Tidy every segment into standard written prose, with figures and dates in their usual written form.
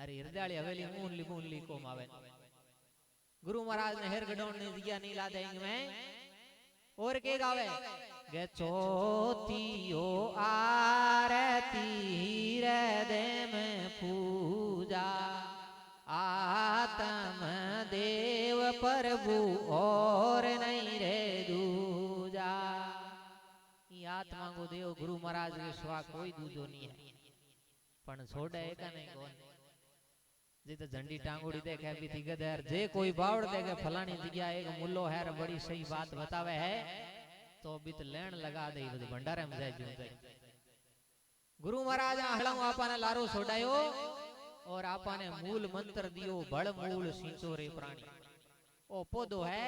अरे हृदयाली हवेली मूनली कोम आवे गुरु महाराज ने हेर गडोन ने दिया नीला देंगे में और के गावे गे चौथियो आरती हृदय में पूजा आत्म देव प्रभु और नहीं रे दूजा। ये आत्मा को देव गुरु महाराज के सिवा कोई दूजो नहीं है पण छोड़े का नहीं कौन जी तो झंडी टांगोड़ी देखे भी थी गदर जे कोई बावड़ देखे फलानी जगह एक मुल्लो है बड़ी सही बात बतावे है तो भी तो लेन लगा दे भंडारे में जाए जाए गुरु महाराज हलंग आपा ने लारो छोड़ायो और आपा ने मूल मंत्र दियो बड़ मूल सींचो रे प्राणी ओ पौधो है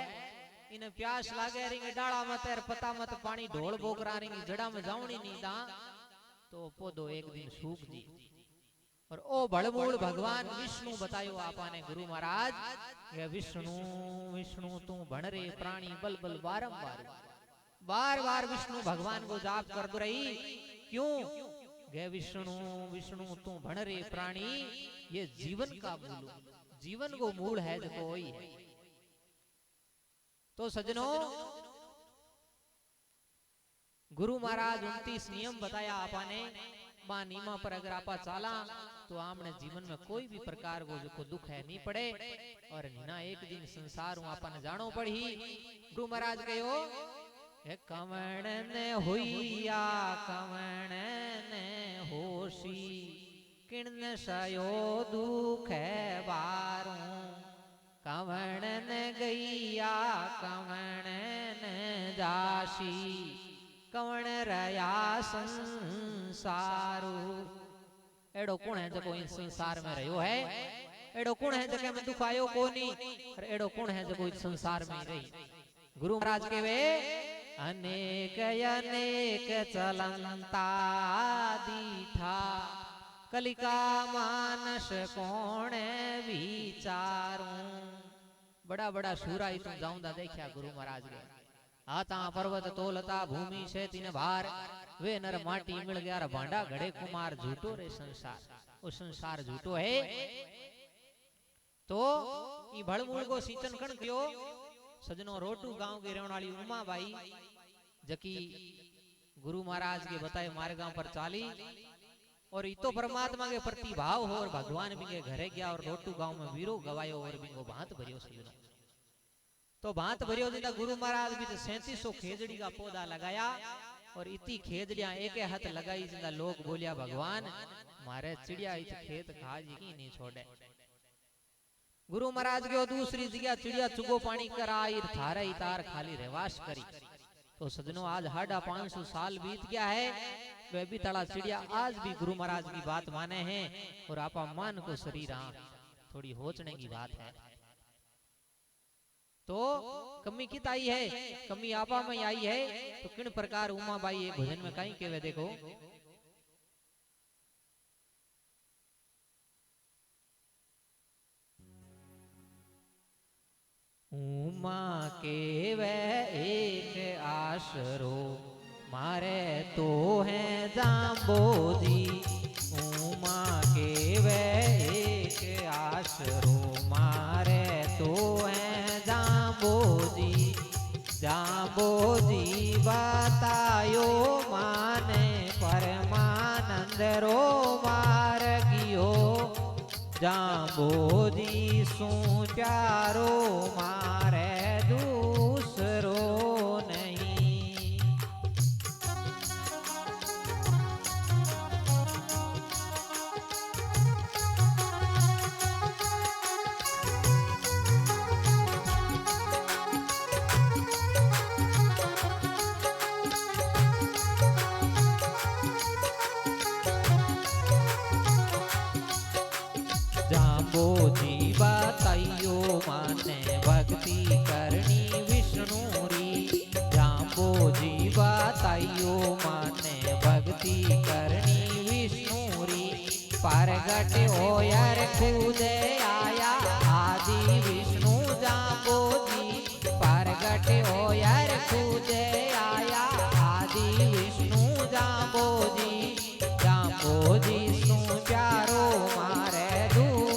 इने प्यास लागे रिंग डाला मत पता मत पानी ढोल बोकरा रिंग जड़ा में जावनी नहीं दा तो पौधो एक दिन सूख जी और ओ बड़मूल भगवान विष्णु बतायो आपा ने गुरु महाराज ये विष्णु विष्णु तू भण रे प्राणी बल बल बारंबार बार बार विष्णु भगवान को जाप कर दो रही क्यों गे विष्णु विष्णु तू भण रे प्राणी ये जीवन का मूल जीवन को मूल है जो कोई है। तो सज्जनों गुरु महाराज 29 नियम बताया आपा ने मां नीमा पर अगर आपा चाला तो आपने जीवन में कोई भी प्रकार को जो दुख है नहीं पड़े और ना एक दिन संसार हूं आपा ने जानो पड़ी। गुरु महाराज कहो कवण ने हुईया कवण ने होशी किण सयो दुख है बारू कवण ने गैया कवण ने जाशी कवण रया संसारू एड़ो कौन है जो इस संसार में रहो है एड़ो कौन है जो में दुख आयो कोनी और एड़ो कौन है जो इस संसार में रही। गुरु महाराज के वे अनेक अनेक चलंता दीठा कलिका मानस कौन विचारूं बड़ा बड़ा सूरा तुम जाऊंदा देखा गुरु महाराज के आता पर्वत तोलता भूमि से तीन भार वे नर माटी मिल गया भांडा घड़े कुमार झूठो रे संसार वो संसार झूठो है। तो ई भड़मूल को सिंचन कण कियो सजनो रोटू गांव के रहने वाली उमा बाई जकी गुरु महाराज के बताए मार्ग पर चाली और इतो परमात्मा के प्रति भाव हो और भगवान भी के घरे गया और रोटू गांव में वीरो गवायो और भी भांत भरियो सजनो तो भांत भरियो जिंदा गुरु महाराज भी 3700 खेजड़ी का पौधा लगाया और इतनी खेजड़ियां एक हाथ लगाई जिंदा लोग बोलिया भगवान मारे चिड़िया इस खेत खाज ही नहीं छोड़े। गुरु महाराज के दूसरी जगह चिड़िया चुगो पानी कराई थारा तार खाली रहवास करी। तो सजनों आज 550 साल बीत गया है वे भी तड़ा चिड़िया आज भी गुरु महाराज की बात माने हैं और आपा मान को शरीर थोड़ी होचने की बात है। तो कमी कित आई है कमी आपा में आई है तो किन प्रकार उमा बाई एक भजन में कहीं केवे देखो उमा केवे एक आसरो मारे तो है जांबोजी उमा केवे एक आसरो मारे तो है जांबोजी जांबोजी बतायो माने परमानंद रो मार्गियो जांबोजी सु प्यारो मारे दूसरो नहीं। जांबोजी बताइयो माने भक्ति करनी विष्णु री जांबोजी बताइयो माने भक्ति करनी विष्णु री परगट हो यार खुदे आया आदि विष्णु जांबोजी परगट हो यार खुदे आया आदि विष्णु जांबोजी जांबोजी सु प्यारो मारे दूर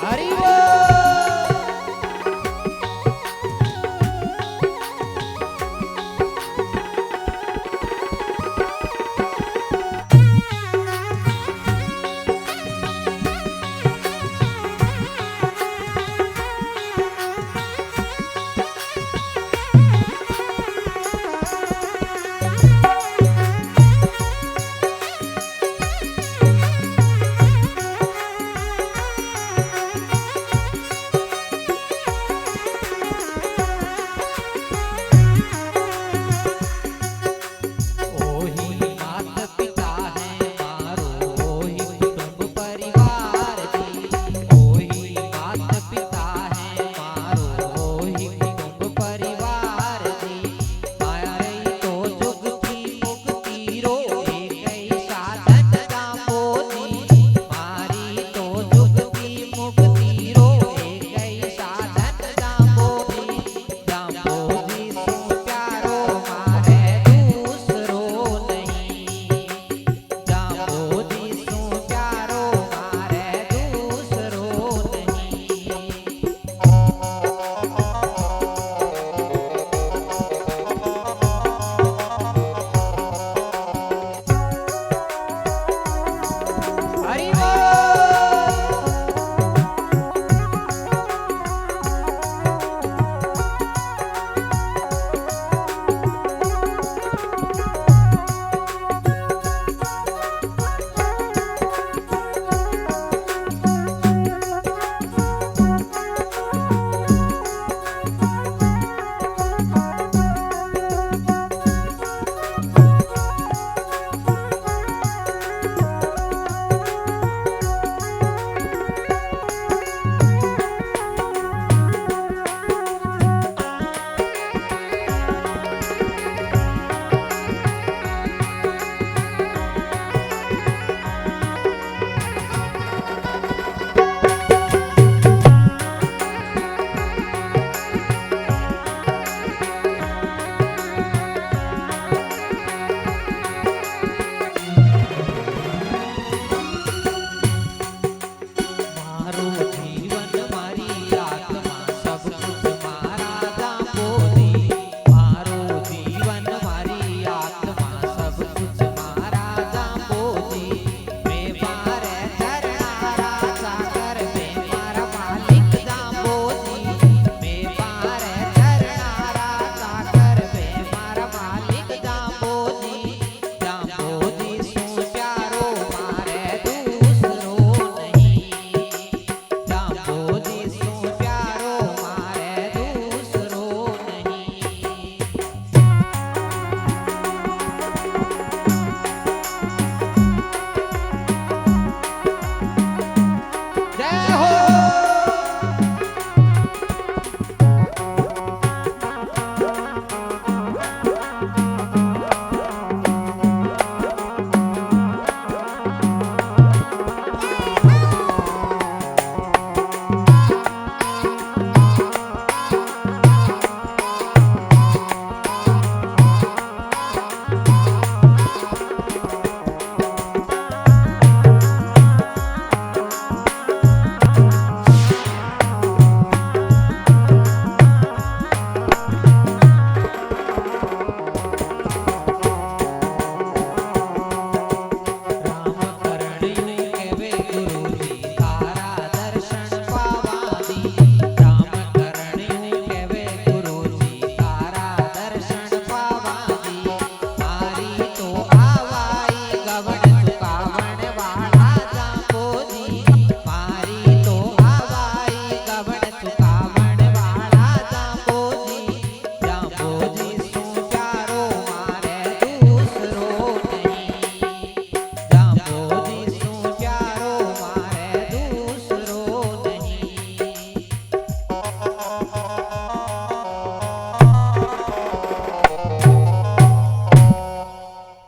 हरि बोल।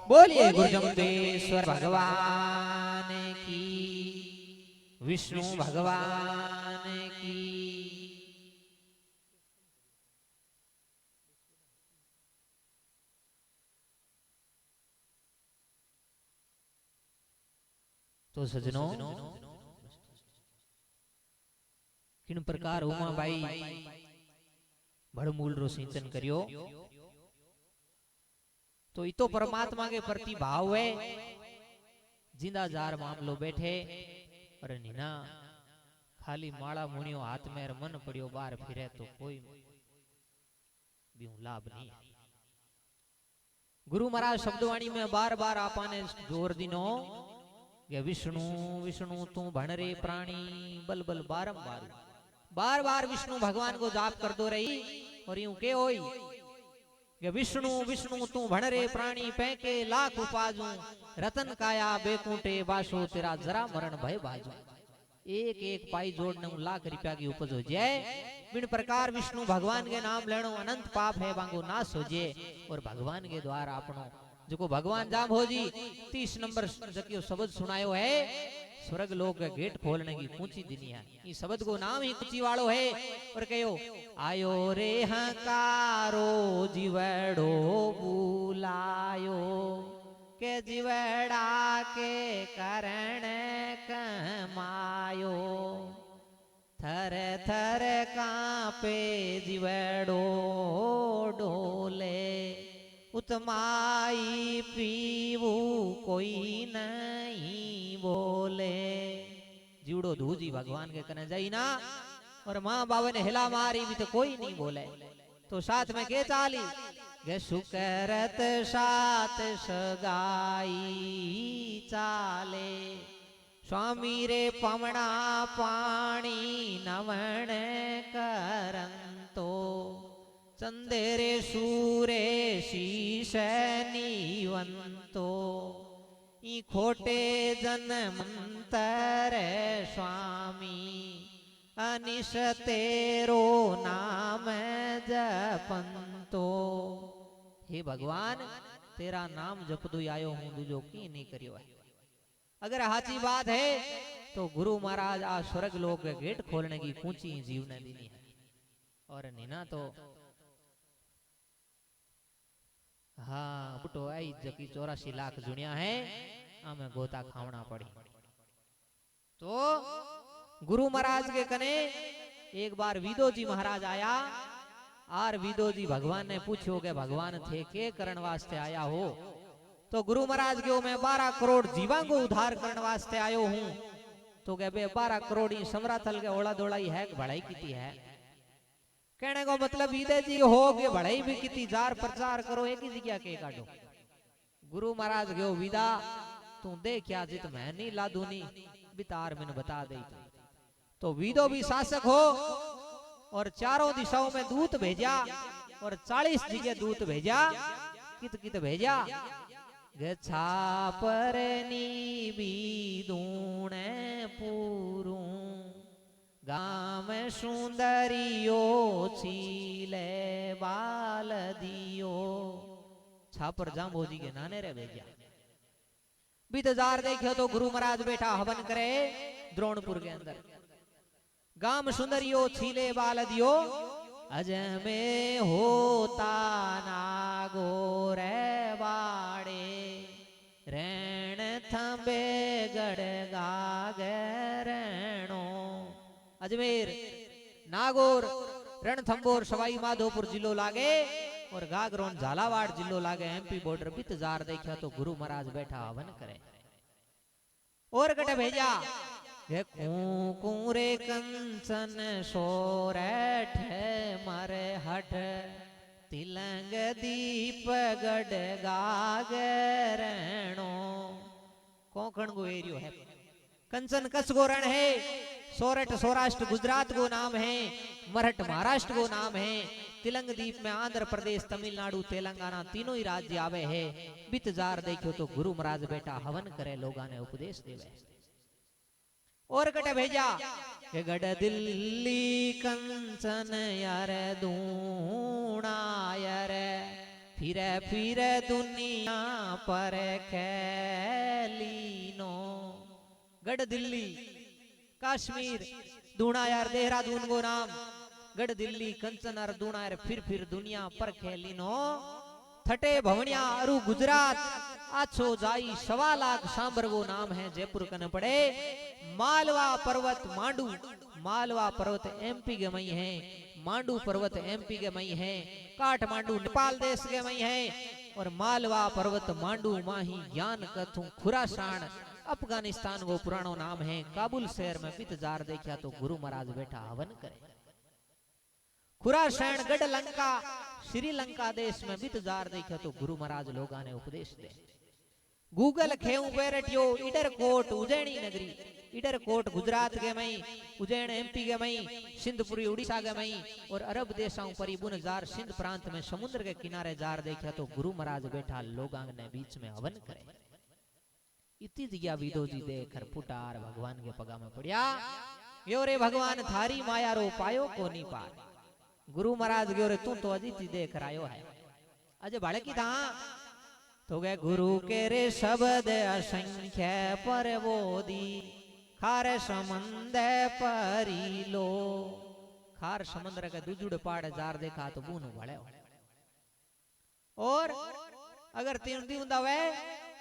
बोलिए गुरुजम्बेश्वर भगवान की, विष्णु भगवान की। तो सजनों किन प्रकार उमाबाई भड़मूल रो सिंचन करियो। तो ई तो परमात्मा के प्रति भाव है। जिंदा जार मामलो बैठे और नीना खाली माला मुनियो हाथ में मन पड़ियो बाहर फिरे तो कोई भी लाभ नहीं। गुरु महाराज शब्दवाणी में बार बार आपाने जोर दिनो कि विष्णु विष्णु तू भण रे प्राणी बल बल बारंबार बार बार विष्णु भगवान को जाप कर दो रही। और यूं के होई कि विष्णु विष्णु तू भण रे प्राणी पैके लाख उपाजू रतन काया बेकूटे बासो तेरा जरा मरण भय बाजू। एक एक पाई जोड़ने लाख रुपया की उपज हो जाए। बिन प्रकार विष्णु भगवान के नाम लेनो अनंत पाप है बांगो नाश हो जाए। और भगवान के द्वारा अपनो जो भगवान जाम हो जी 30 नंबर जकियो शब्द सुनायो है। स्वर्ग लोक के गेट खोलने की ऊंची दुनिया ये शब्द को नाम ही ऊंची वालो है। और कहो आयो रे हकारो जीवड़ो बुलायो के जीवड़ा के करण कमायो थर थर कांपे जीवड़ो डोले उतमाई पीवू कोई नहीं बोले। जीवड़ो धूजी भगवान के कने जाई ना और माँ बाबा ने हिला मारी भी तो कोई नहीं बोले। तो साथ में के चाली गे सुकरत सात सगाई चाले स्वामी रे पमणा पाणी नवण करंतो चंदेरे सूरे शीश नीवंतो ई खोटे जन्मंतर स्वामी अनिश तेरो नाम जपंतो। हे भगवान तेरा नाम जप दो आयो हूं दूजो की नहीं करियो है। अगर हाची बात है तो गुरु महाराज आ स्वर्ग लोक के गेट खोलने की ऊंची जीवन दीनी है। और नीना तो हाँ बुटो आई जकी 84 लाख जुनिया है हमें गोता खावना पड़ी। तो गुरु महाराज के कने एक बार विदो जी महाराज आया। आर विदो जी भगवान ने पूछो के भगवान थे के करण वास्ते आया हो। तो गुरु महाराज के मैं 12 करोड़ जीवा को उद्धार करने वास्ते आयो हूं। तो के बे 12 करोड़ समराथल के ओला दौड़ाई है भलाई की है। कहने को मतलब विदे जी हो के भलाई भी की जार प्रचार करो एक ही जगह के काटो। गुरु महाराज गयो विदा तू दे क्या जित मैं नहीं लादूनी बितार मैंने बता दे। तो विदो भी शासक हो और चारों दिशाओं में दूत भेजा और 40 जगह दूत भेजा। कित कित भेजा छापरनी बीदूणे पूरू गाम सुंदरियो छीले बाल दियो। छापर जाम्बोजी के नाने रे भेजा। बीतजार देखियो तो गुरु महाराज बैठा हवन करे द्रोणपुर के अंदर। गाम सुंदरियो छीले बाल दियो अज में होता नागो रे बाड़े रैण थंबे गढ़ गागरणो। अजमेर नागौर रणथंबोर सवाई माधोपुर जिलो लागे और गागरोन झालावाड़ जिलो लागे एमपी बॉर्डर। बितजार देखा तो गुरु महाराज बैठा हवन करे। और कटे भेजा कुरे कंचन सोरठ मरे हठ तिलंग दीप गढ़ गागरणो। कोंकण को एरियो है। कंचन कच्छ को रण है। सोरठ सौराष्ट्र गुजरात को नाम है। मरहट महाराष्ट्र को नाम है। तिलंग दीप में आंध्र प्रदेश तमिलनाडु तेलंगाना तीनों ही राज्य आवे है। बितजार देखो तो गुरु महाराज बेटा हवन करे लोगा ने उपदेश देवे। और कटे भेजा के गढ़ दिल्ली कंचन यार दूणा यार फिरे फिरे दुनिया पर खेलीनो। गढ़ दिल्ली कश्मीर दूणा यार देहरादून को नाम। गढ़ दिल्ली कंचन और दूणा यार फिर दुनिया पर खेलीनो। थटे भवनिया अरु गुजरात आछो जाई 1.25 लाख सांबर वो नाम है जयपुर कने पड़े। मालवा पर्वत मांडू मालवा पर्वत एमपी के मई है, मांडू पर्वत एमपी के मई है, काठमांडू नेपाल देश के मई है, और मालवा पर्वत मांडू माही ज्ञान कथू खुरासान अफगानिस्तान वो पुरानो नाम है। काबुल शहर में पितजार देखा तो गुरु महाराज बैठा हवन करे। खुरासान गढ़ लंका श्रीलंका देश में बितजार देखा तो गुरु महाराज लोगा ने उपदेश दे। गूगल खेऊ बैरटियो इडर कोट उज्जैनी नगरी, इडर कोट गुजरात के मई, उज्जैन एमपी के मई, सिंधपुरी उड़ीसा के मई, और अरब देशों परी बुनजार सिंध प्रांत में समुद्र के किनारे जार देखा तो गुरु महाराज बैठा लोगां ने बीच में हवन करे। इतनी जगह विदो जी देख फुटार भगवान के पगा में पड़िया, यो रे भगवान थारी माया रो पायो को नहीं पार। गुरु महाराज गयो रे तू तो अजीत देख रायो है अजय भाड़े की था तो गए गुरु के रे शब्द असंख्य पर बोधी खारे समंदे परी लो। खार समुद्र के दुजुड़ पाड़ जार देखा तो बून भले। और अगर तीन दिन दवे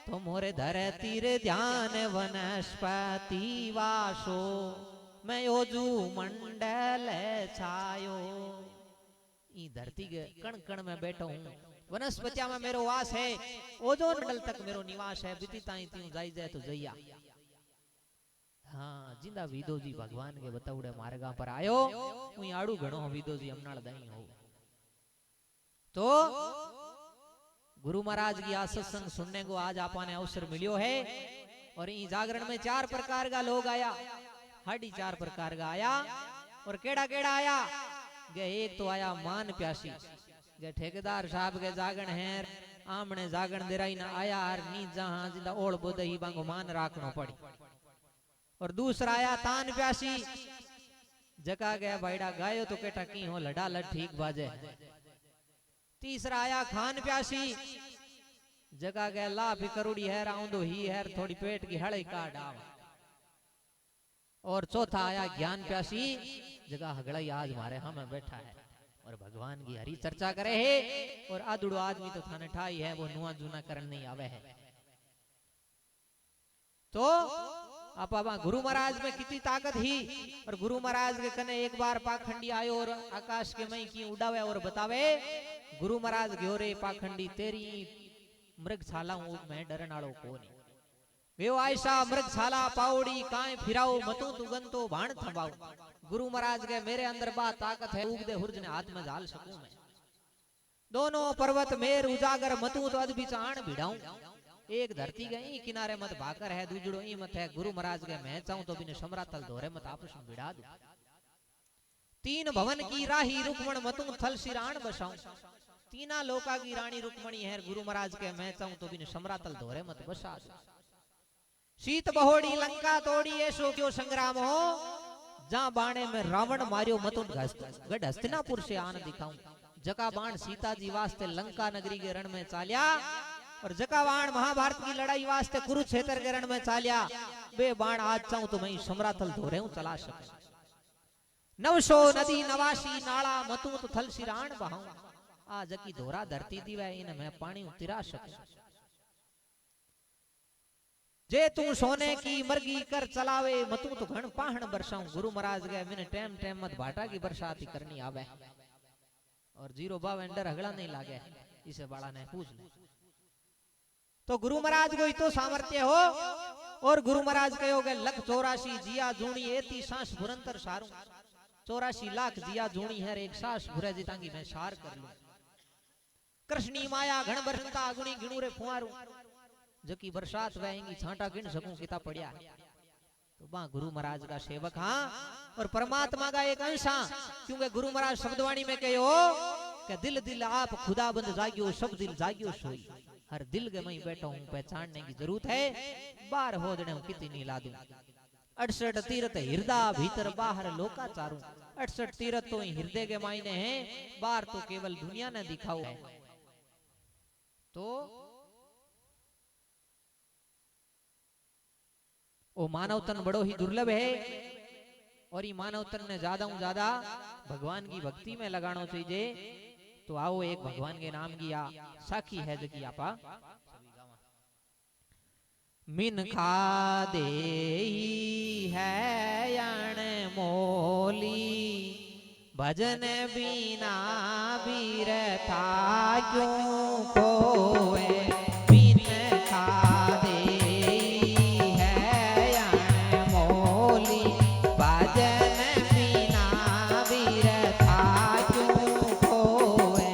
तो मोरे धरती रे ध्यान वनस्पति वासो मैं योजू मंडल छायो। ई धरती के कण कण में बैठा हूँ, वनस्पतिया में मेरो वास है, ओजोन मंडल तक मेरो निवास है। बीती ताई तीन जाई जाए तो जइया। हाँ जिंदा विदो जी भगवान के बताउड़े मार्गा पर आयो उई आड़ू घणो विदो जी हमनाल दई हो। तो गुरु महाराज की आज सत्संग सुनने को आज आपने अवसर मिलियो है। और ई जागरण में 4 प्रकार का लोग आया, 4.5 प्रकार का आया। और केड़ा केड़ा आया गे, एक तो आया मान प्यासी गे ठेकेदार साहब के जागण है आमने जागण देराई ना आया हर नी जहां जिंदा ओळ बोदही बांगो मान राखनो पड़ी। और दूसरा आया तान प्यासी जका गया भाईड़ा गायो तो केटा की हो लड़ा लड़ ठीक बाजे। तीसरा आया खान प्यासी जगा गया ला भी करोड़ी है राउंदो ही है थोड़ी पेट की हड़े का डाव। और चौथा आया ज्ञान प्यासी जगह हगड़ा आज मारे हमें बैठा है और भगवान की हरी चर्चा करे है। और आदुड़ो आदमी तो थाने ठाई है वो नुआ जूना करन नहीं आवे है। तो आप गुरु महाराज में कितनी ताकत ही। और गुरु महाराज के कने एक बार पाखंडी आयो और आकाश के मई की उड़ावे और बतावे गुरु महाराज गयो रे पाखंडी तेरी मृगशाला में डरन आलो कोनी। वे आयशा मृगशाला पाउड़ी काए फिराओ मतू तू गंतो भाण थंबाओ। गुरु महाराज के मेरे अंदर बात ताकत है उगदे हुर्ज ने हाथ में झाल सकूं मैं। दोनों पर्वत मेर उजागर मतू तो अद बिचाण भिड़ाऊं। एक धरती गई किनारे मत भाकर है दूजड़ो ई मत है। गुरु महाराज के मैं चाहूं तो बिने समरातल धोरे मत आपस में भिड़ा दूं। 3 भवन की राही रुक्मण मतू थल सिराण बसाऊं। 3 लोका की रानी रुक्मणी है गुरु महाराज के मैं चाहूं तो बिने समरातल धोरे मत बसा दूं। शीत बहोड़ी लंका तोड़ी ऐसो क्यों संग्राम हो जहां बाणे में रावण मारियो मतुन गढ़ हस्तिनापुर से आन दिखाऊं। जका बाण सीता जी वास्ते लंका नगरी के रण में चालिया और जका बाण महाभारत की लड़ाई वास्ते कुरुक्षेत्र के रण में चालिया बे बाण आज चाहूं तो मैं समरातल धोरे हूं चला सकूं। 900 नदी 89 नाला मतू तो थल सिराण बहाऊं। आ जकी धोरा धरती दीवे इन मैं पानी उतरा सकूं। जे तू सोने की मर्गी कर चलावे मतू तो घण पाहण बरसाऊं। गुरु महाराज गए मैंने टेम टेम मत भाटा की बरसात करनी आवे और 0 डर हगड़ा नहीं लागे इसे बाड़ा ने पूछ ले। तो गुरु महाराज को तो सामर्थ्य हो। और गुरु महाराज कहो गए 184 जिया जूणी एती सांस भुरंतर सारू। 84 लाख जिया जूणी है एक सांस भुरे जितांगी मैं सार कर लूं। कृष्णी माया घण बरसता गुणी गिणू रे फुआरू जकी बरसात वहेंगी छांटा गिन सकूं किता पड़िया। तो बा गुरु महाराज का सेवक हाँ और परमात्मा का एक अंश हाँ। क्योंकि गुरु महाराज शब्दवाणी में कहो कि दिल दिल आप खुदा बंद जागियो सब दिल जागियो सोई। हर दिल के मई बैठा हूं पहचानने की जरूरत है। बार हो दने हूं कितनी ला दूं। 68 तीर्थ हृदय भीतर बाहर लोका चारू। 68 तीर्थ तो हृदय के मायने हैं बाहर तो केवल दुनिया ने दिखाओ है। तो वो मानव तन बड़ो ही दुर्लभ है और ये मानव तन ने ज्यादा भगवान की भक्ति में लगाना चाहिए। तो आओ एक भगवान के नाम की साखी है जकी आपा मिनखा दे है अनमोली भजन बिना बिरथा क्यों खोए मिनखा दे है अनमोली भजन बिना बिरथा क्यों खोए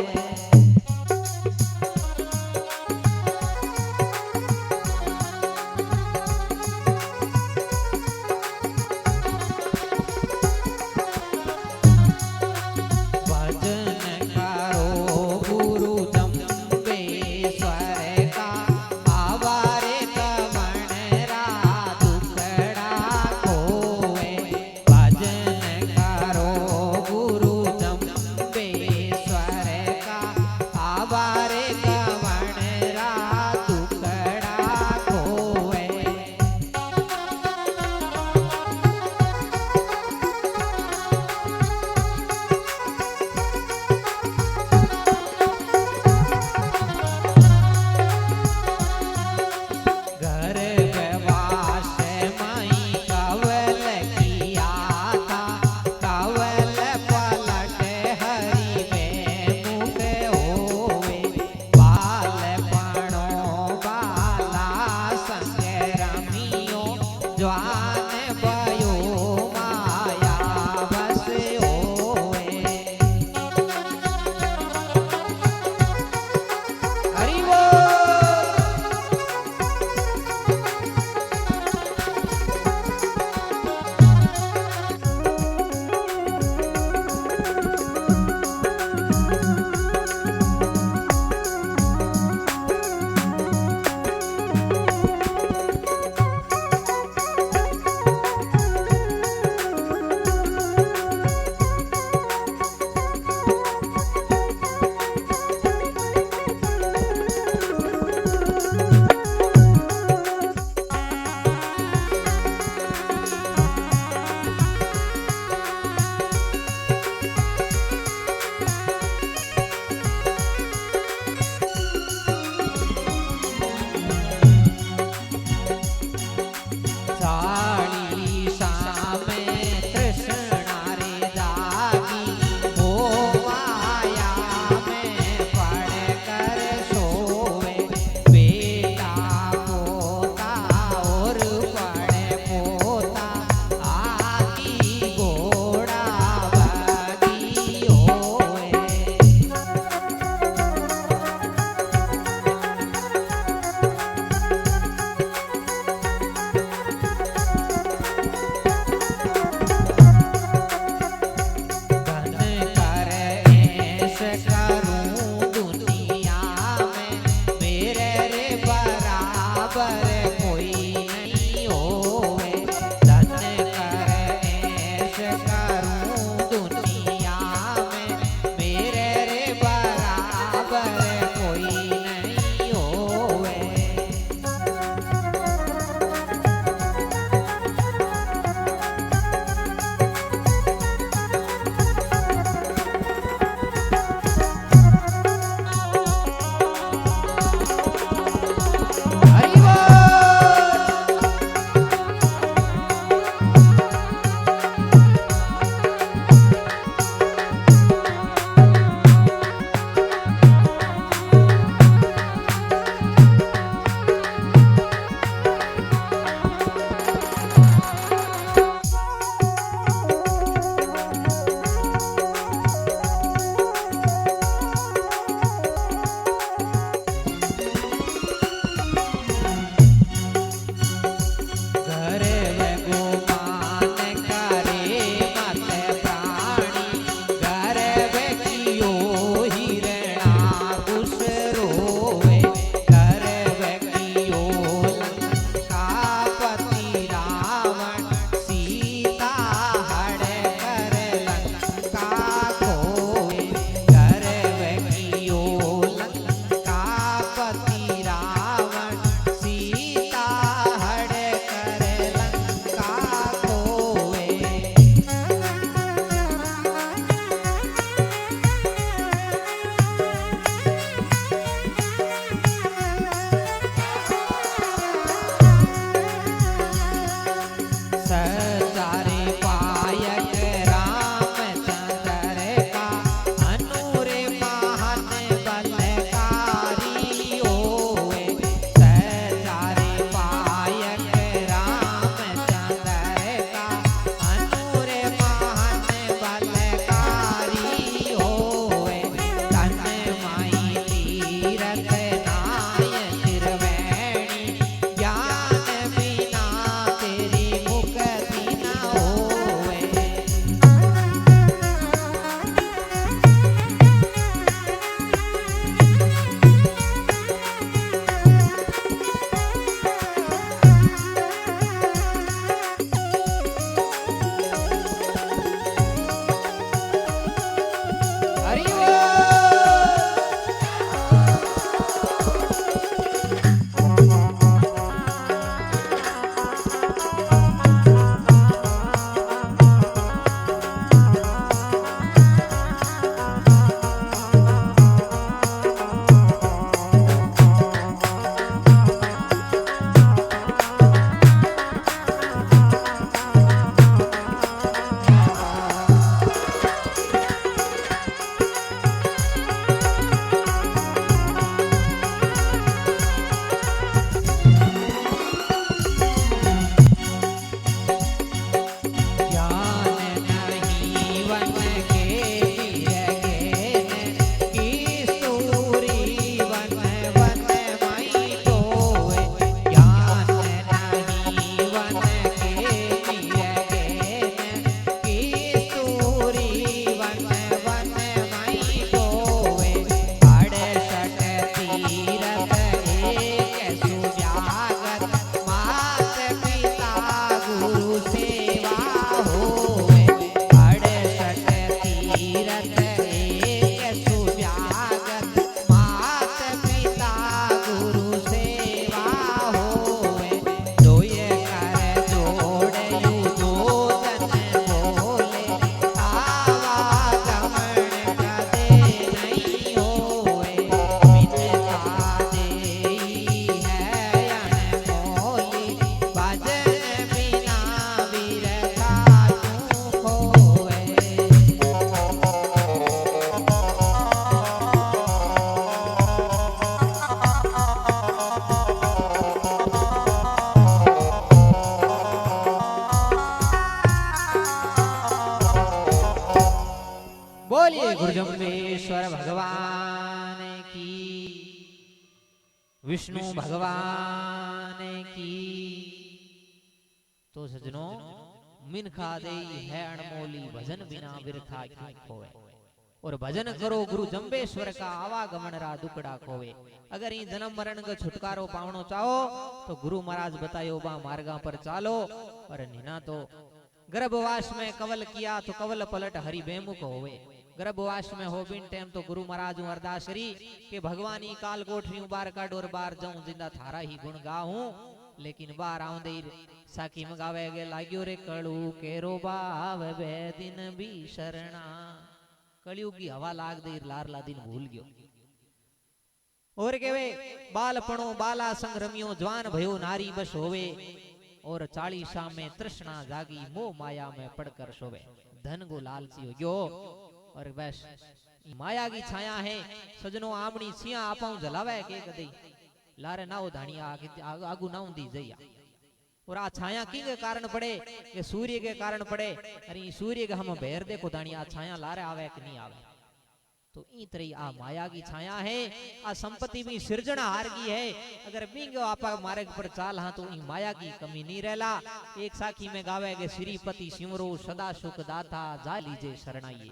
बोलिए गुरुजम्बेश्वर भगवान की, विष्णु भगवान की। तो सजनों मिनखा देई है अनमोली, भजन बिना बिरथा क्यों खोवे। और भजन करो गुरु जम्बेश्वर का, आवागमन रा दुकड़ा खोवे। अगर ये जन्म मरण का छुटकारो पावनो चाहो तो गुरु महाराज बतायो बा मार्गा पर चालो। और नीना तो गर्भवास में कवल किया तो कवल पलट हरि बेमुख होवे। गर्भवास में हो बिन टेम तो गुरु महाराज अरदास करी कि भगवानी काल कोठरी बार काढो और बार जाऊं जिंदा थारा ही गुण गाऊं। लेकिन बार आउंदे साखी में गावे गे लाग्यो रे कड़ू केरो बाव बे दिन भी शरणा। कलयुग की हवा लाग दे लारला दिन भूल गयो। और केवे बालपणो बाला संग रमियो, जवान भयो नारी बस होवे। और 40 में तृष्णा जागी, मोह माया में पड़कर सोवे। धन को लालची हो गयो। और बस माया की छाया है सजनो, आमणी सिया आपाऊ जलावे के कदई लारे नाओ धाणी आगू ना दी जइया। और आ छाया की के कारण पड़े कि सूर्य के कारण पड़े। अरे सूर्य के हम बेर देखो धाणी आ छाया लारे आवे कि नहीं आवे। तो ई तरह आ माया की छाया है, आ संपत्ति भी सृजनहार की है। अगर बिंगो आपा मार्ग पर चाल हाँ तो ई माया की कमी नहीं रहला। एक साखी में गावे के श्रीपति सिमरो सदा सुख दाता, जा लीजे शरणाइए।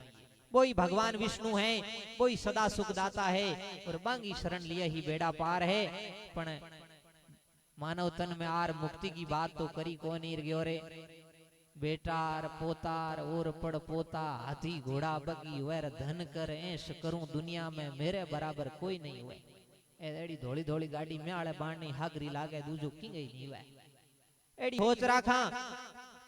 वही भगवान विष्णु है, वही सदा सुख दाता है। और बांगी शरण लिए ही बेड़ा पार है। पण मानव तन में आर मुक्ति की बात तो करी कौन गयो रे। बेटार पोतार और पड़ पोता, हाथी घोड़ा बगी वैर धन कर ऐश करूं, दुनिया में मेरे बराबर कोई नहीं हुए। एड़ी धोली धोली गाड़ी में आले बाणी हागरी लागे, दूजो की गई नहीं हुए। एड़ी सोच राखा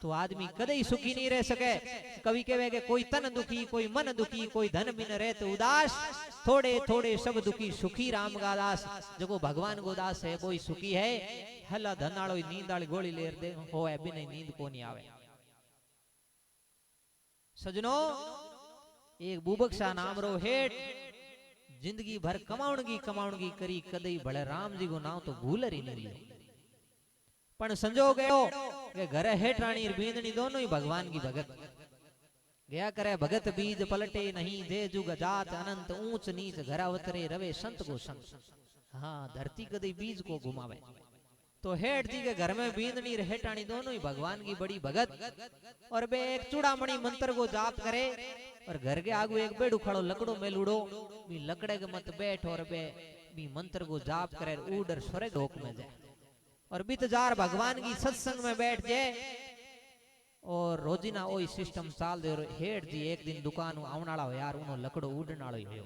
तो आदमी कदे ही सुखी नहीं रह सके। कवि कहे कि कोई तन दुखी कोई मन दुखी, कोई धन बिन रहे तो उदास। थोड़े थोड़े सब दुखी सुखी राम का दास। जो भगवान को दास है कोई सुखी है। हला धनाड़ो नींद आली गोली लेर दे होए बिना नींद को नहीं आवे। सजनो एक बुबक्सा नाम रो हेठ जिंदगी भर कमाउणगी करी, कदई भले राम जी को नाम तो भूल ही नहीं लियो। पण संजोग गयो कि घरे हेठाणी बींदनी दोनों ही भगवान की भगत गया करे। भगत बीज पलटे नहीं, जे जुग जात अनंत ऊंच नीच, घर अवतरे रवे संत को संग। हाँ धरती कदई बीज को घुमावे। तो हेठ जी के घर में बींदनी हेठाणी दोनों ही भगवान की बड़ी भगत। और बे एक चूड़ामणि मंत्र को जाप करे। और घर के आगू एक बेड़ू खड़ो लकड़ो मेलूड़ो, भी लकड़े के मत बैठ और बे भी मंत्र को जाप करे, उड़र स्वर्ग लोक में जाए। और बीत जार भगवान की सत्संग में बैठ जाए। और रोजीना ओई सिस्टम चाल दे। हेठ जी एक दिन दुकान आवनाला हो यार, उनो लकड़ो उड़नालो ही हो।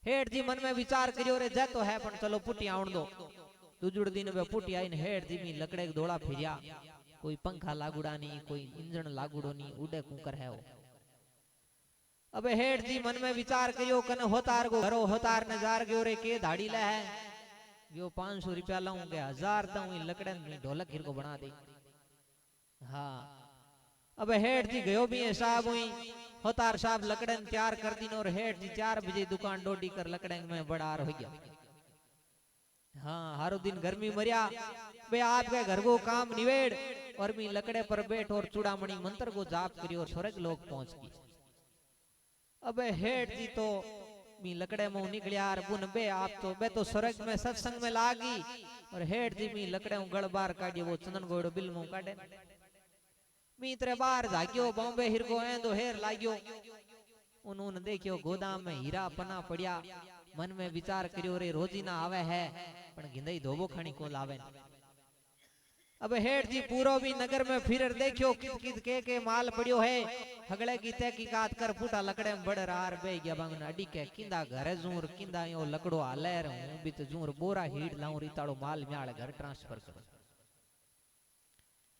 हेठ जी मन में विचार करियो रे जा तो है पण चलो पुटी आवण दो। दूजुड़ दिन वे पुटी आई ने हेठ जी में लकड़े दौड़ा फिरिया। कोई पंखा लागुड़ा नहीं, कोई इंजन लागुड़ो नहीं, उड़े कुकर है वो। अब हेठ जी मन में विचार करियो कने होतार को घरो होतार ने जार गयो रे के धाड़ी ले है। यो 500 रुपया लाऊं के 1000 दूं, लकड़े ढोलक हिर को बना दे। हाँ अब हेठ जी गयो भी है साहब हुई। होतार साहब लकड़े तैयार कर दी। और हेठ जी 4 बजे दुकान डोडी कर लकड़े में बड़ार हो गया। हाँ हर दिन गर्मी मरिया बे आपके घर को काम निवेड़। और भी लकड़े पर बैठ और चूड़ामणि मंत्र को जाप करी और स्वर्ग लोक पहुंच गई। अब हेठ जी तो मी लकड़े मुंह निकलिया और बुन बे आप तो बे तो स्वर्ग में सत्संग में लागी। और हेठ जी मी लकड़े गड़ बार काढ़ियो, वो चंदन गोड़ो बिल मुंह काढ़े। मी इतरे बार जागियो बॉम्बे हिर को ऐंदो हेर लागियो। उन्होंने देखियो गोदाम में हीरा पना पड़िया। मन में विचार करियो रे रोजी ना आवे है पण गिंदई धोबो खानी को लावे। अब हेठ जी पूरो भी नगर में फिर देखियो कित कित के माल पड़ियो है। हगड़े की तहकीकात कर फूटा लकड़े में बड़ रार बे गया बांग अडी के किंदा घरे जूर किंदा यो लकड़ो हाले रहूं भी तो जूर बोरा हीड़ लाऊं रिताड़ो माल म्याल घर ट्रांसफर करो।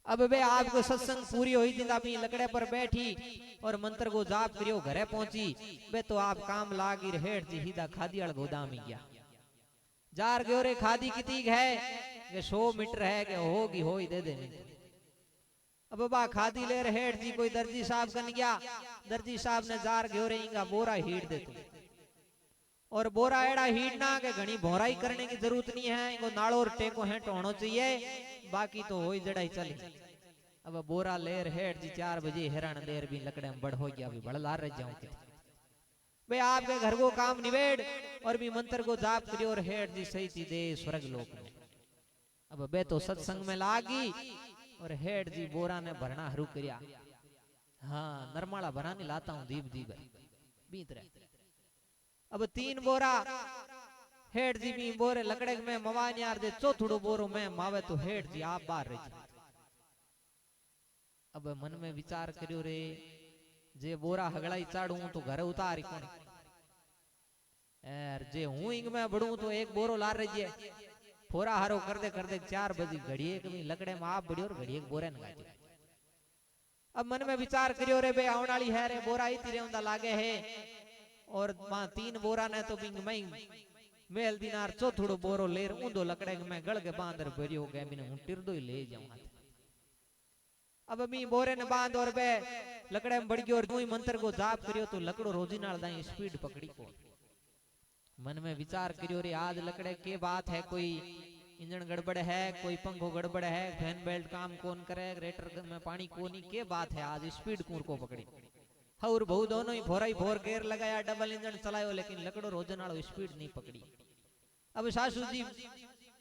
अब बे आपको सत्संग पूरी हुई जिंदा भी लकड़े पर बैठी और मंत्र को जाप करियो घरे पहुंची। बे तो आप काम लागी हेठ जी सीधा खादी वाल गोदाम ही गया। जार गयो रे खादी कितनी है कि 100 मीटर है कि होगी हो ही दे दे। अब बा खादी ले रहे हेठ जी कोई दर्जी साहब कन गया। दर्जी साहब ने जार गयो रे इंगा बोरा हीड़ दे तू। और बोरा एड़ा हीड़ना के घनी भोराई करने की जरूरत नहीं है। इनको नाड़ो और टेको हेठ होना चाहिए, बाकी तो हो ही जड़ाई चली। अब बोरा लेर हेठ जी 4 बजे हैरान देर भी लकड़े में बड़ हो गया भी बड़ लार रह जाऊं के। वे आपके घर को काम निवेड़ और भी मंत्र को जाप करियो और हेठ जी सही थी दे स्वर्ग लोक में। अब बे तो सत्संग में लागी और हेठ जी बोरा ने भरना हरू करिया। हाँ नरमाला भरानी लाता हूं दीप दीप बीत रहे। अब 3 बोरा हेठ जी भी बोरे लकड़े में मवान यार दे चौथड़ो बोरो में मावे तो हेठ जी आप बाहर रही। अब मन में विचार करियो रे जे बोरा हगड़ाई चाड़ू तो घर उतारी कोनी यार जे हूं इंग में बढ़ू तो एक बोरो ला रही है फोरा हारो कर दे 4 बजे घड़िए कभी लकड़े में आप बढ़ियो और घड़िए बोरे न गाटी। अब मन में विचार करियो रे बे आवन वाली है रे बोरा इती रे उंदा लागे है और वहां 3 बोरा ने तो बिंग मई मेल दिनार चौथड़ो बोरो लेर ऊंदो लकड़े में गल के बांदर भरियो गए बिने हूं टिरदो ही ले जाऊं हाथ। अब मी बोरे ने बांध और बे लकड़े में बढ़ गयो और ही मंत्र को जाप करियो तो लकड़ो रोजी नाल दाई स्पीड पकड़ी को। मन में विचार करियो रे आज लकड़े के बात है कोई इंजन गड़बड़ है कोई पंखो गड़बड़ है फैन बेल्ट काम कौन करे रेटर में पानी कोनी के बात है आज स्पीड कूर को पकड़ी। और बहु दोनों ही फोरा ही फोर गेयर लगाया डबल इंजन चलायो लेकिन लकड़ो रोजन वालो स्पीड नहीं पकड़ी। अब सासू जी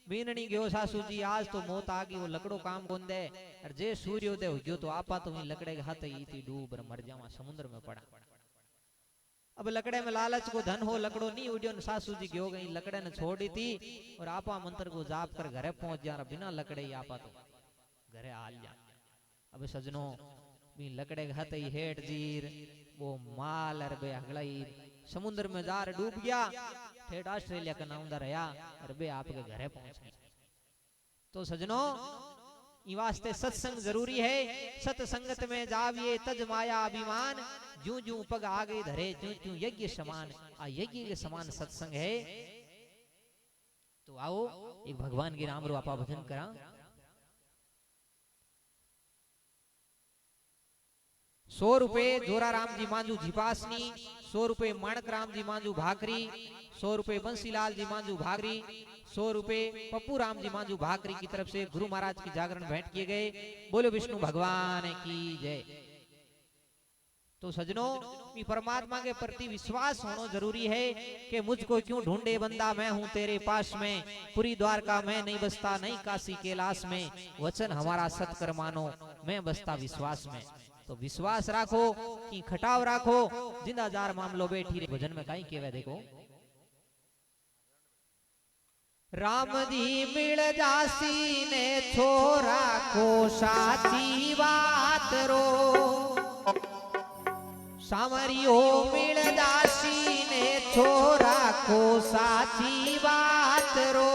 बीननी गयो सासू जी आज तो मौत आ गई वो लकड़ो काम कौन दे और जे सूर्योदय हो गयो तो आपा तो लकड़े के हाथ ही थी डूब मर जावा समुद्र में पड़ा। अब लकड़े में लालच को धन हो लकड़ो नहीं उड़ियो न सासू जी गयो गई लकड़े ने छोड़ी थी और आपा मंत्र को जाप कर घरे पहुंच जा बिना लकड़े ही आपा तो घरे आ लिया। अब सजनों भी लकड़े के हाथ ही हेठ जीर वो माल अर बे हगलाई समुद्र में जार डूब गया ठेठ ऑस्ट्रेलिया का नाम रहा और बे आपके घरे पहुंच गए। तो सजनों ई वास्ते सत्संग जरूरी है। सत्संगत में जाविए तज माया अभिमान जू जू पग आगे धरे जू जू यज्ञ समान आ यज्ञ के समान सत्संग है। तो आओ एक भगवान के नाम रो आपा भजन करा। 100 रुपए जोरा राम जी मांजू झिपासनी 100 रुपए माणक राम जी मांजू भाकरी 100 रुपए बंसीलाल जी मांजू भागरी 100 रुपए पप्पू राम जी मांजू भाकरी की तरफ से गुरु महाराज की जागरण भेंट किए गए। बोलो विष्णु भगवान की जय। तो सजनों परमात्मा के प्रति विश्वास होना जरूरी है कि मुझको क्यों ढूंढे बंदा मैं हूं तेरे पास में पूरी द्वारका में नहीं बसता नहीं काशी कैलाश में वचन हमारा सत्कर मानो मैं बसता विश्वास में। तो विश्वास राखो कि खटाव राखो जिंदा जार मामलो बैठी रे भजन में कहीं केवे देखो। राम जी मिल जासी ने छोरा को साची बात रो सामरियो मिल जासी ने छोरा को साची बात रो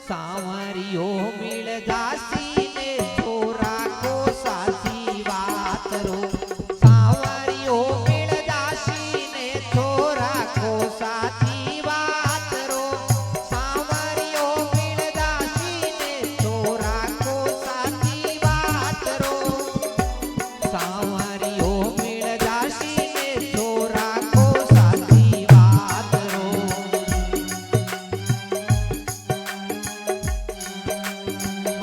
सामरियो मिल जासी ने छोरा को साची बात रो सामरियो मिल जासी ने छोरा को साची बात रो सामरियो मिल जासी ने छोरा को साची बात रो सामरियो मिल जासी ने छोरा को साची बात रो।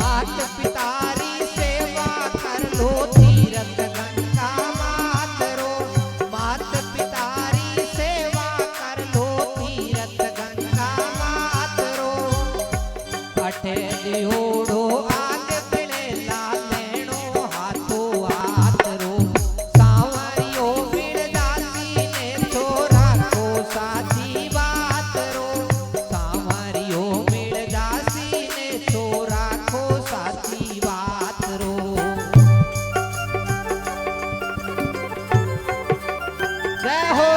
मात पितारी सेवा कर लो तीरथ गंगा मात रो मात पितारी सेवा कर लो तीरथ गंगा मात रो अठे दियोड़ो आग बिले लालेणो हाथो हाथ रो सावरियो मिल जासी ने छोरा को साची बात रो सावरियो मिल जासी ने छोरा को साची बात रो। जय हो।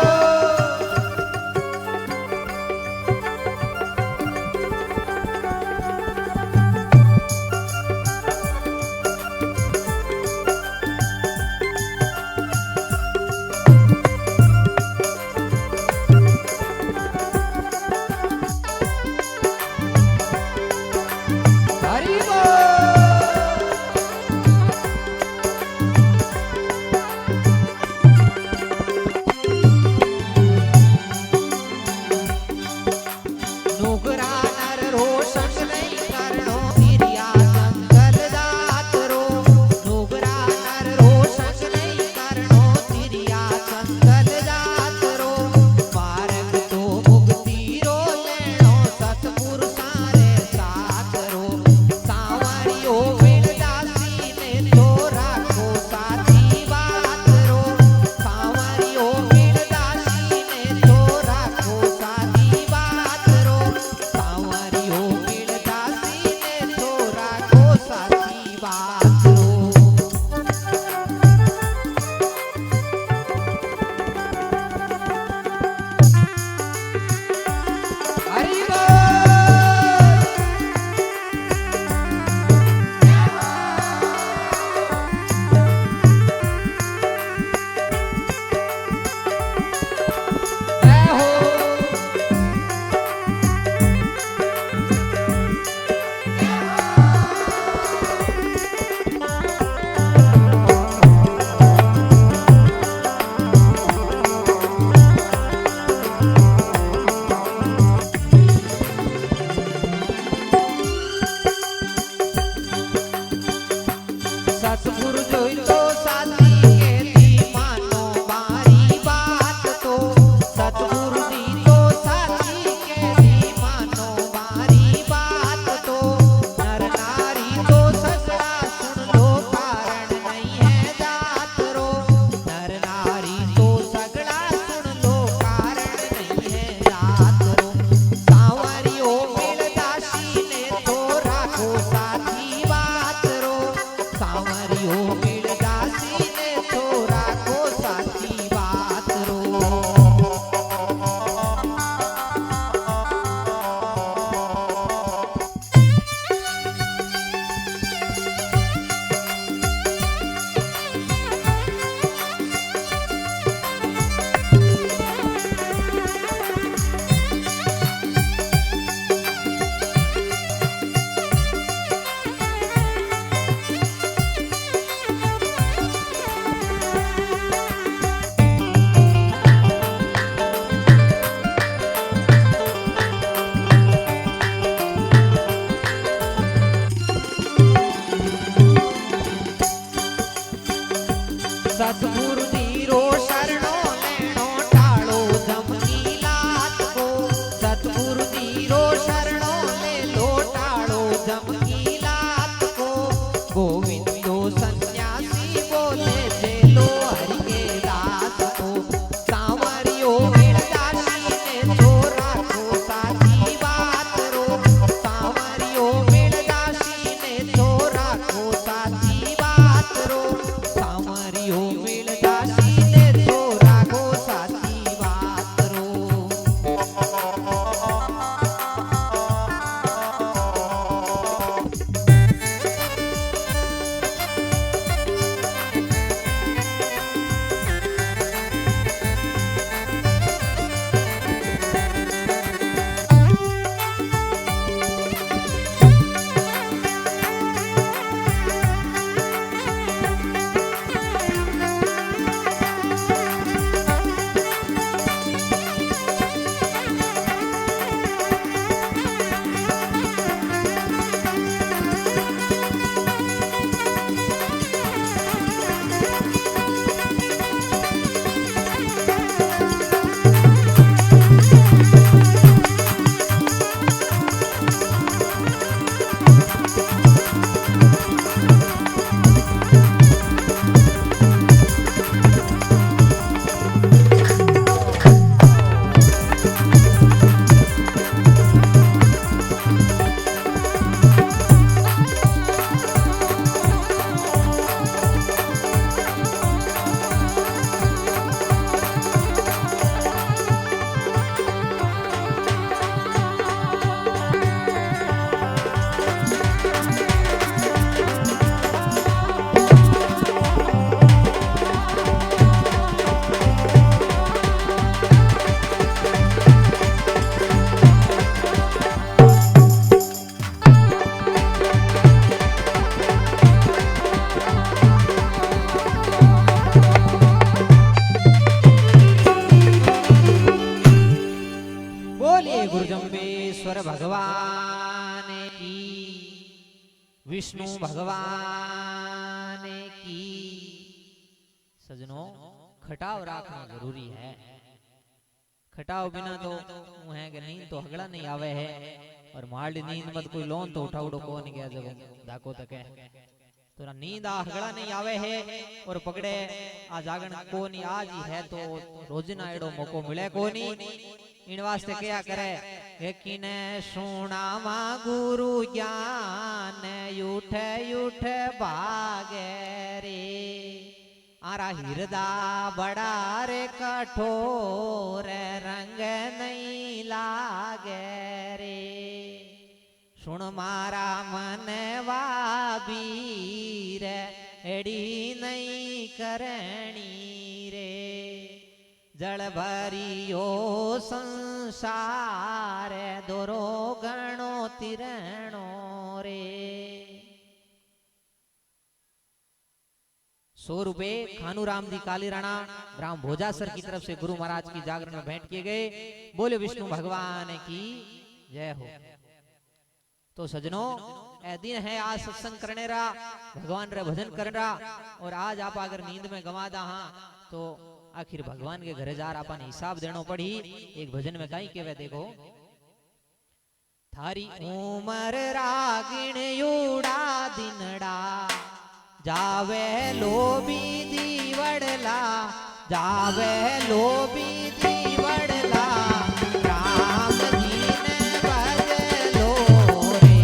हरि बोल। महेश्वर भगवान की, विष्णु भगवान की। सजनों खटाव रखना जरूरी है। खटाव बिना तो है कि नींद तो हगड़ा नहीं आवे है। और माल्ड नींद मत कोई लोन तो उठाउड़ो कौन गया जब धाको तक है तो नींद आ हगड़ा नहीं आवे है। और पकड़े आ जागण कोनी आज ही है तो रोजना एड़ो मौको मिले कोनी। इन वास्ते क्या करे किने सुनावा गुरु ज्ञान उठे उठे भागे रे। आरा हिरदा बड़ा रे कठोर रंग नहीं लागे रे। सुन मारा मन वाबीर एड़ी नहीं करनी रे। जल भरियो संसार दोरो गणो तिरणो रे। 100 रुपए खानूराम जी कालीराणा ग्राम भोजासर की तरफ से गुरु महाराज की जागरण में भेंट किए गए। बोले विष्णु भगवान की जय हो। तो सजनों ए दिन है आज सत्संग करने रा भगवान रे भजन करने रा। और आज आप अगर नींद में गवा दा हाँ तो आखिर भगवान के घरे जार अपन हिसाब देनो पड़ी। एक भजन में कहीं कहवे देखो थारी उमर रागिण यूड़ा दिनड़ा जावे लोबी दीवड़ला जावे लोबी दीवड़ला राम जी ने बजलो रे।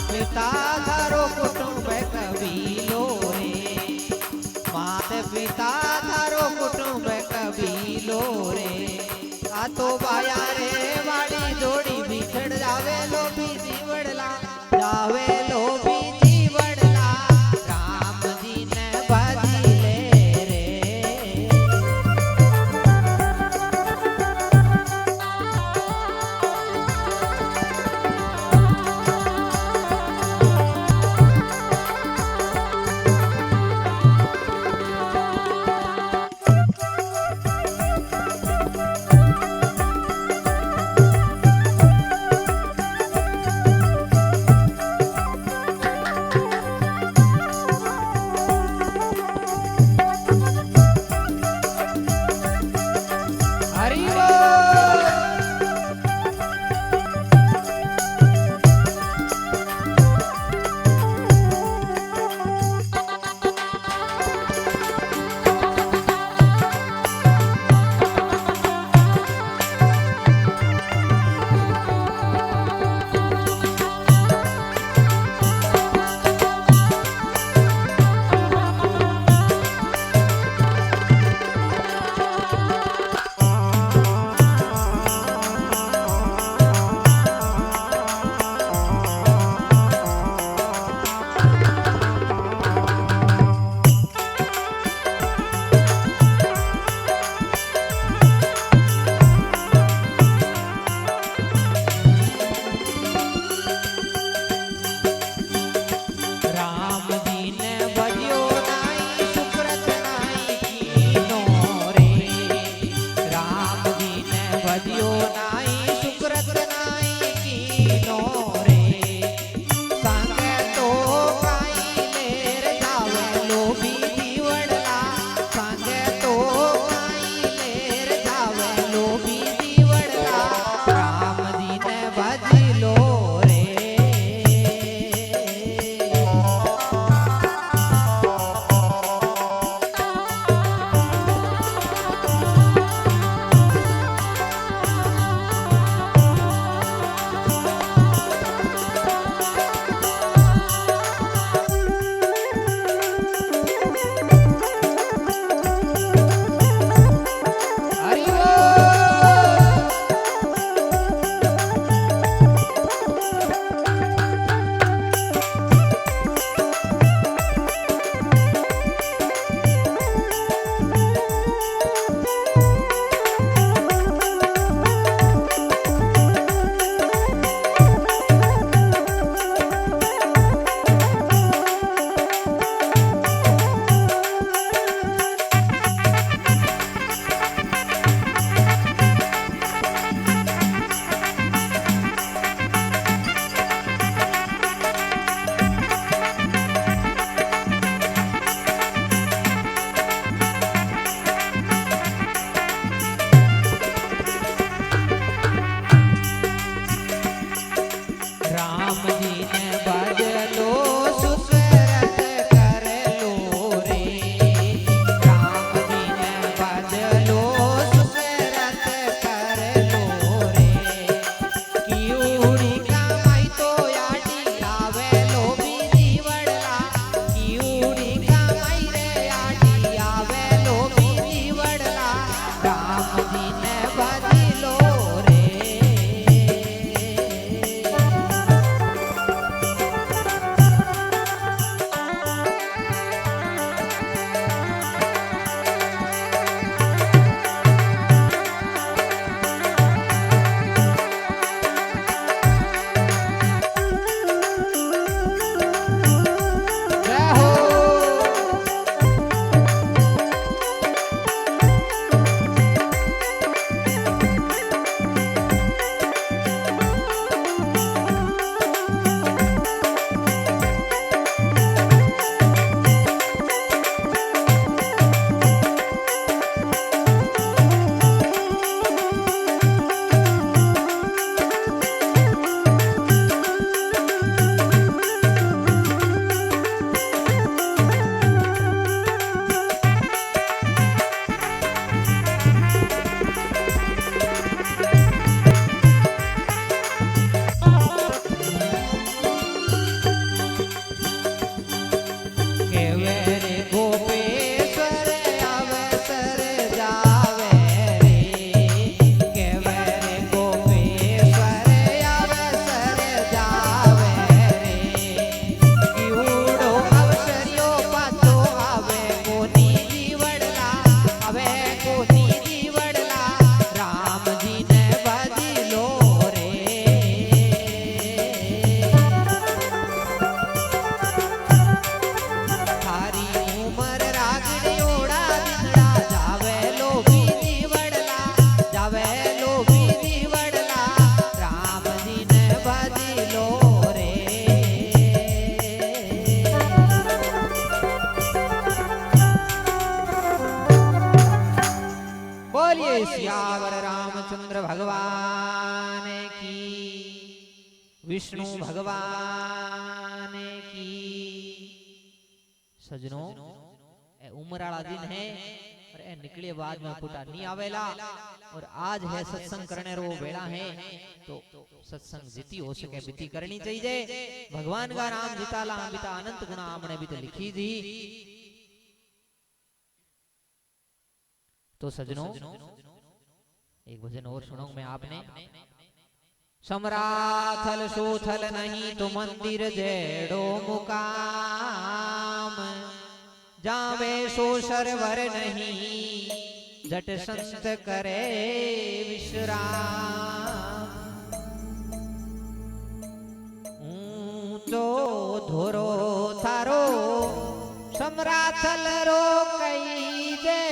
पिता थारो कुटुंब कबीलो रे। मात पिता थारो कुटुंब कबीलो रे। आ तो बाया रे वाड़ी जोड़ी बिछड़ जावे लो भी जीवड़ला जावे लो भी जीवड़ला राम जी ने भजी ले रे। सियावर रामचंद्र भगवान की, विष्णु भगवान की। सजनों ए उमराला दिन है और ए निकले बाद में पुटा नहीं आवेला और आज है सत्संग करने रो बेड़ा है तो सत्संग जिती हो सके बीती करनी चाहिए। भगवान का नाम जिताला बिता अनंत गुणा हमने भी तो लिखी थी। तो सजनों एक भजन और सुनो मैं आपने। समराथल सोथल नहीं तो मंदिर जेड़ो मुकाम, जावे सो सरवर नहीं जट संत करे विश्राम। ऊंचो धोरो थारो समराथल रो कई दे,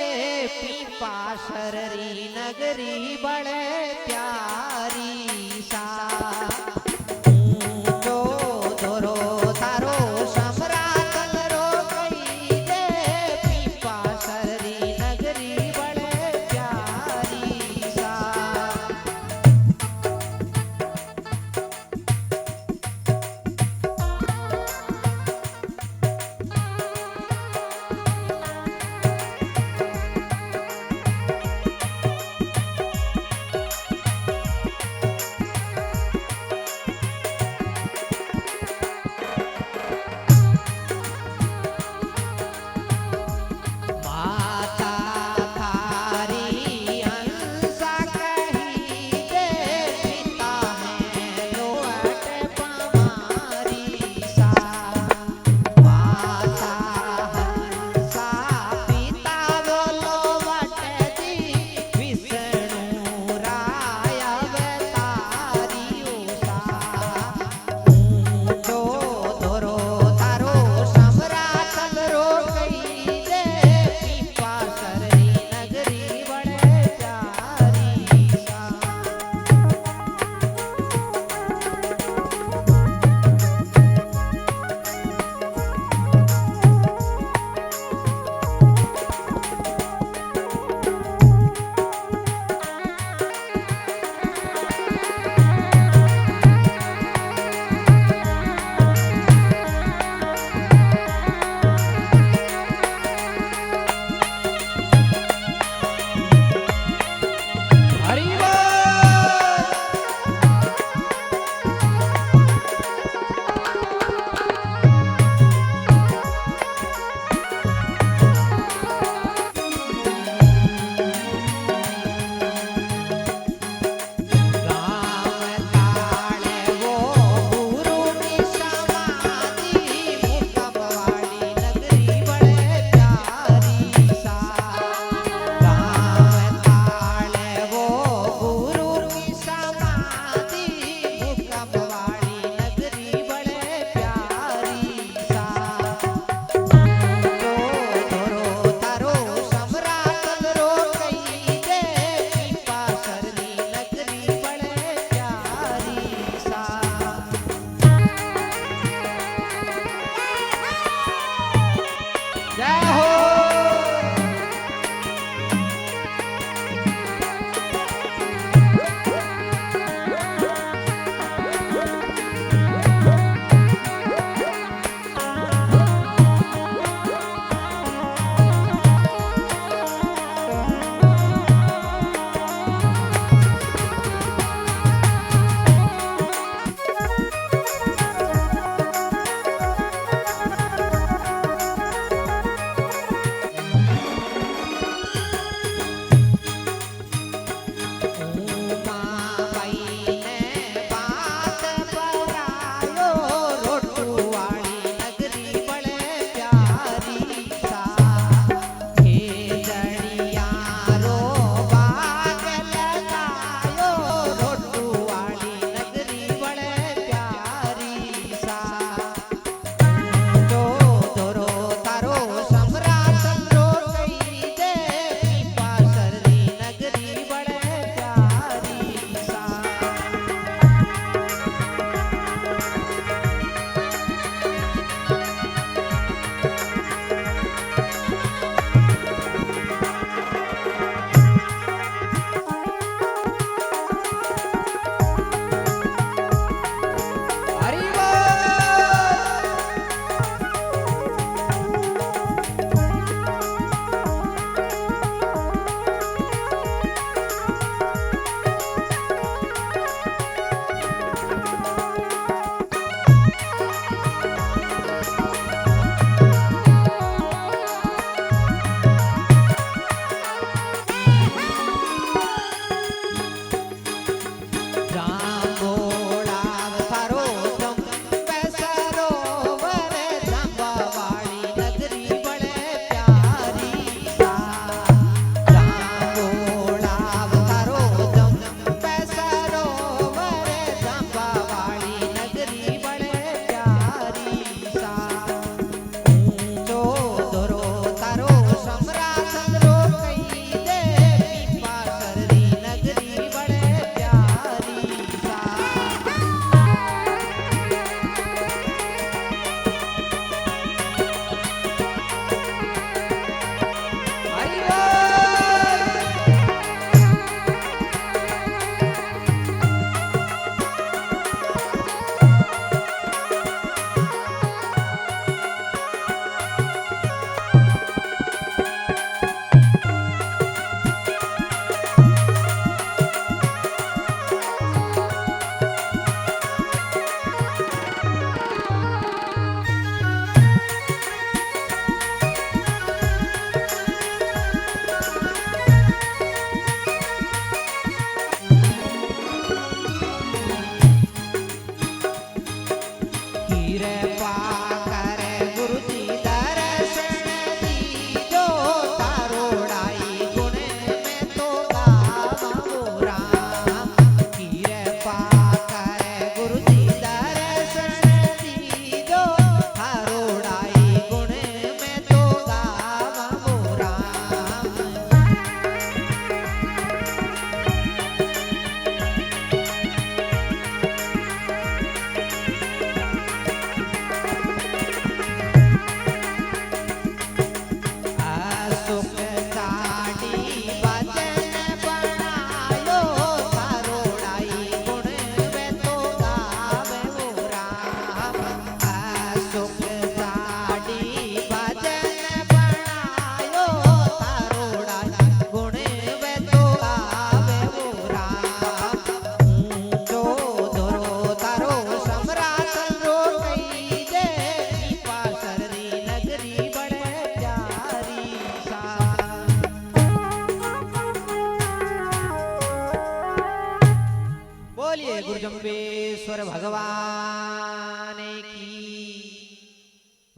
पीपा शररी नगरी बड़े प्यारी सा। ऊंचो धोरो थारो समराथल रो कई दे, पीपा शररी नगरी बड़े प्यारी सा।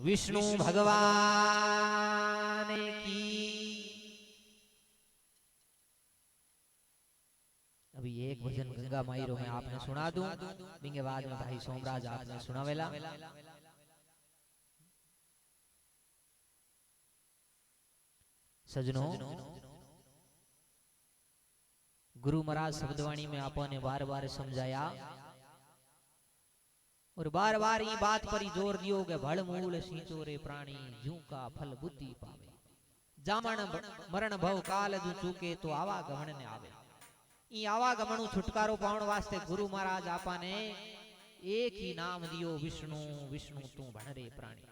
विष्णु भगवान की। अभी एक भजन गंगा माईरो में आपने सुना दूं, बिंगे बाद में भाई सोमराज आपने सुनावेला। सजनों, गुरु महाराज शब्दवाणी में आपने बार बार समझाया और बार बार ये बात पर ही जोर दियो कि भड़ मूल सींचो रे प्राणी, जू का फल बुद्धि पावे, जामण मरण भव काल जू चूके तो आवागमन ने आवे। ई आवागमन छुटकारो पाउण वास्ते गुरु महाराज आपने एक ही नाम दियो, विष्णु विष्णु तू भण रे प्राणी।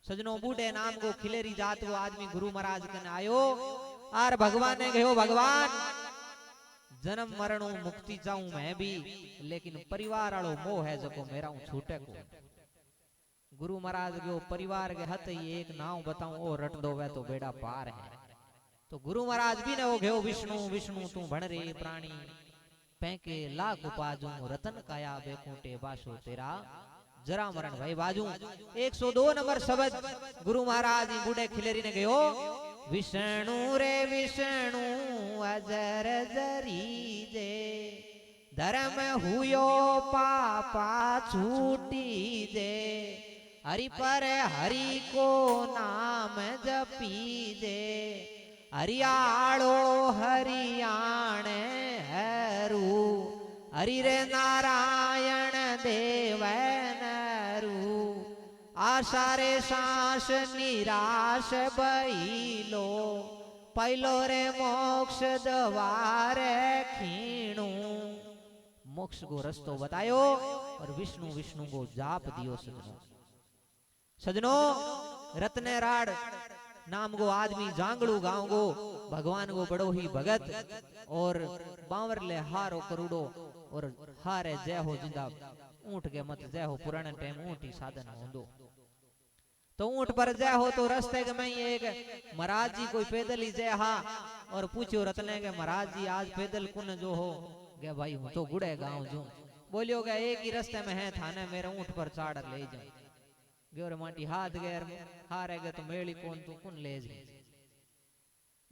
सजनों, बूढ़े नाम को खिलेरी जात वो आदमी गुरु महाराज कने आयो आर भगवान ने कहो, भगवान जन्म मरणों मुक्ति चाहूं मैं भी, लेकिन परिवार वालों मोह है जको मेरा छूटे को। गुरु महाराज के परिवार के हथ एक नाव बताऊं ओ रट दो वे तो बेड़ा पार है। तो गुरु महाराज भी ने वो गयो, विष्णु विष्णु तू भण रे प्राणी, पैके लाख उपाजू रतन काया बेकूटे बासो तेरा जरा मरण भाई बाजू। 102 नंबर शब्द गुरु महाराज बूढ़े खिलेरी ने गयो, विष्णु रे विष्णु अजर जरी जे, धर्म हुयो पापा छूटी जे, हरि पर हरि को नाम जपी जे, हरियाणो हरियाण हरू, हरि रे नारायण देव नरू, आशा रे सांस निराश बहिलो, पहलो रे मोक्ष द्वार खीणु। मोक्ष को रस्तो बतायो और विष्णु विष्णु को जाप दियो। सजनों, सजनों, रत्ने राड नाम को आदमी जांगड़ू गांव को भगवान को बड़ो ही भगत और बावर ले हारो करूड़ो और हारे जय हो जिंदा ऊंट के मत जय हो, पुराने टाइम ऊंट ही साधन होंदो। तो ऊंट पर जय हो तो रास्ते में एक महाराज जी कोई पैदल ही जय हा और पूछो रत्ने के महाराज जी आज पैदल कुन जो हो गया, भाई हूं तो गुड़े गांव जो। बोलियो गया एक ही रास्ते में है थाने मेरे ऊंट पर चाड़ ले जाओ। गयोर माटी हाथ गैर हारे गए तो मेली कौन तू कुन ले जाए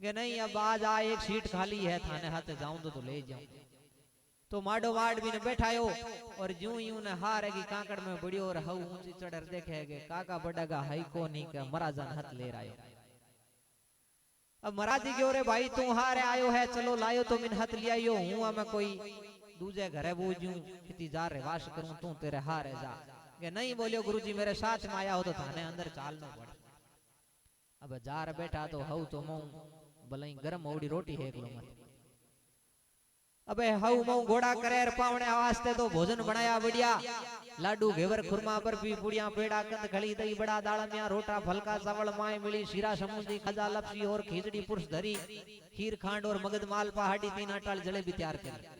गे, नहीं अब आज आ एक सीट खाली है थाने हाथ जाऊं तो ले जाऊं। तो माडो वाड भी ने बैठायो और ज्यों ही उन्हें हारे की कांकड़ में बड़ियो और हऊ ऊंची चढ़र देखेगे, काका बड़गा हाई को नहीं के महाराजन हाथ ले रायो। अब महाराज जी क्यों रे भाई तू हारे आयो है, चलो लायो तो मिन हाथ ले आयो हूं, मैं कोई दूजे घरे बूझूं किती जा रे वास करूं तू तेरे हारे जा। कि नहीं बोलियो गुरुजी मेरे साथ में आया हो तो थाने अंदर चालना पड़े। अब जार बैठा तो हऊ तो मऊ भले गरम ओड़ी रोटी है एकलो मत। अबे हऊ मऊ घोड़ा करे पावने वास्ते तो भोजन बनाया बढ़िया, लाडू घेवर खुरमा बर्फी पुड़िया पेड़ा कंद खड़ी दही बड़ा दालमिया रोटा फलका चावल माए मिली शीरा समुद्री खजा लपसी और खिचड़ी पुरुष धरी, खीर खांड और मगध माल पहाड़ी 3 अटाल जलेबी तैयार कर।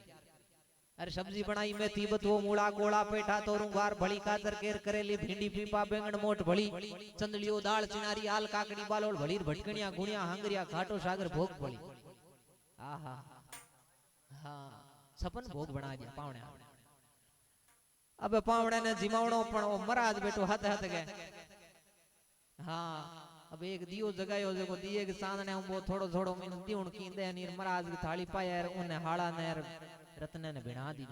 अरे सब्जी बनाई मेथी बथुओ मूला कोड़ा पेठा तोरू गार भली कातर केर करेली भिंडी पीपा बैंगन मोट भली चंदलियो दाल चिनारी आल काकड़ी बालोल भली भटकनिया गुणिया हांगरिया घाटो सागर भोग भली। आहा हाँ सपन भोग बना दिया पावणे। अब पावणे ने जिमावणो पण ओ महाराज बेटो हाथ हाथ गए। हाँ अब एक दियो जगायो जो दिए के चांदने वो थोड़ो थोड़ो मिन दिउण कींदे नीर महाराज की थाली पाया उने हाड़ा ने रत्ने ने बिना दी।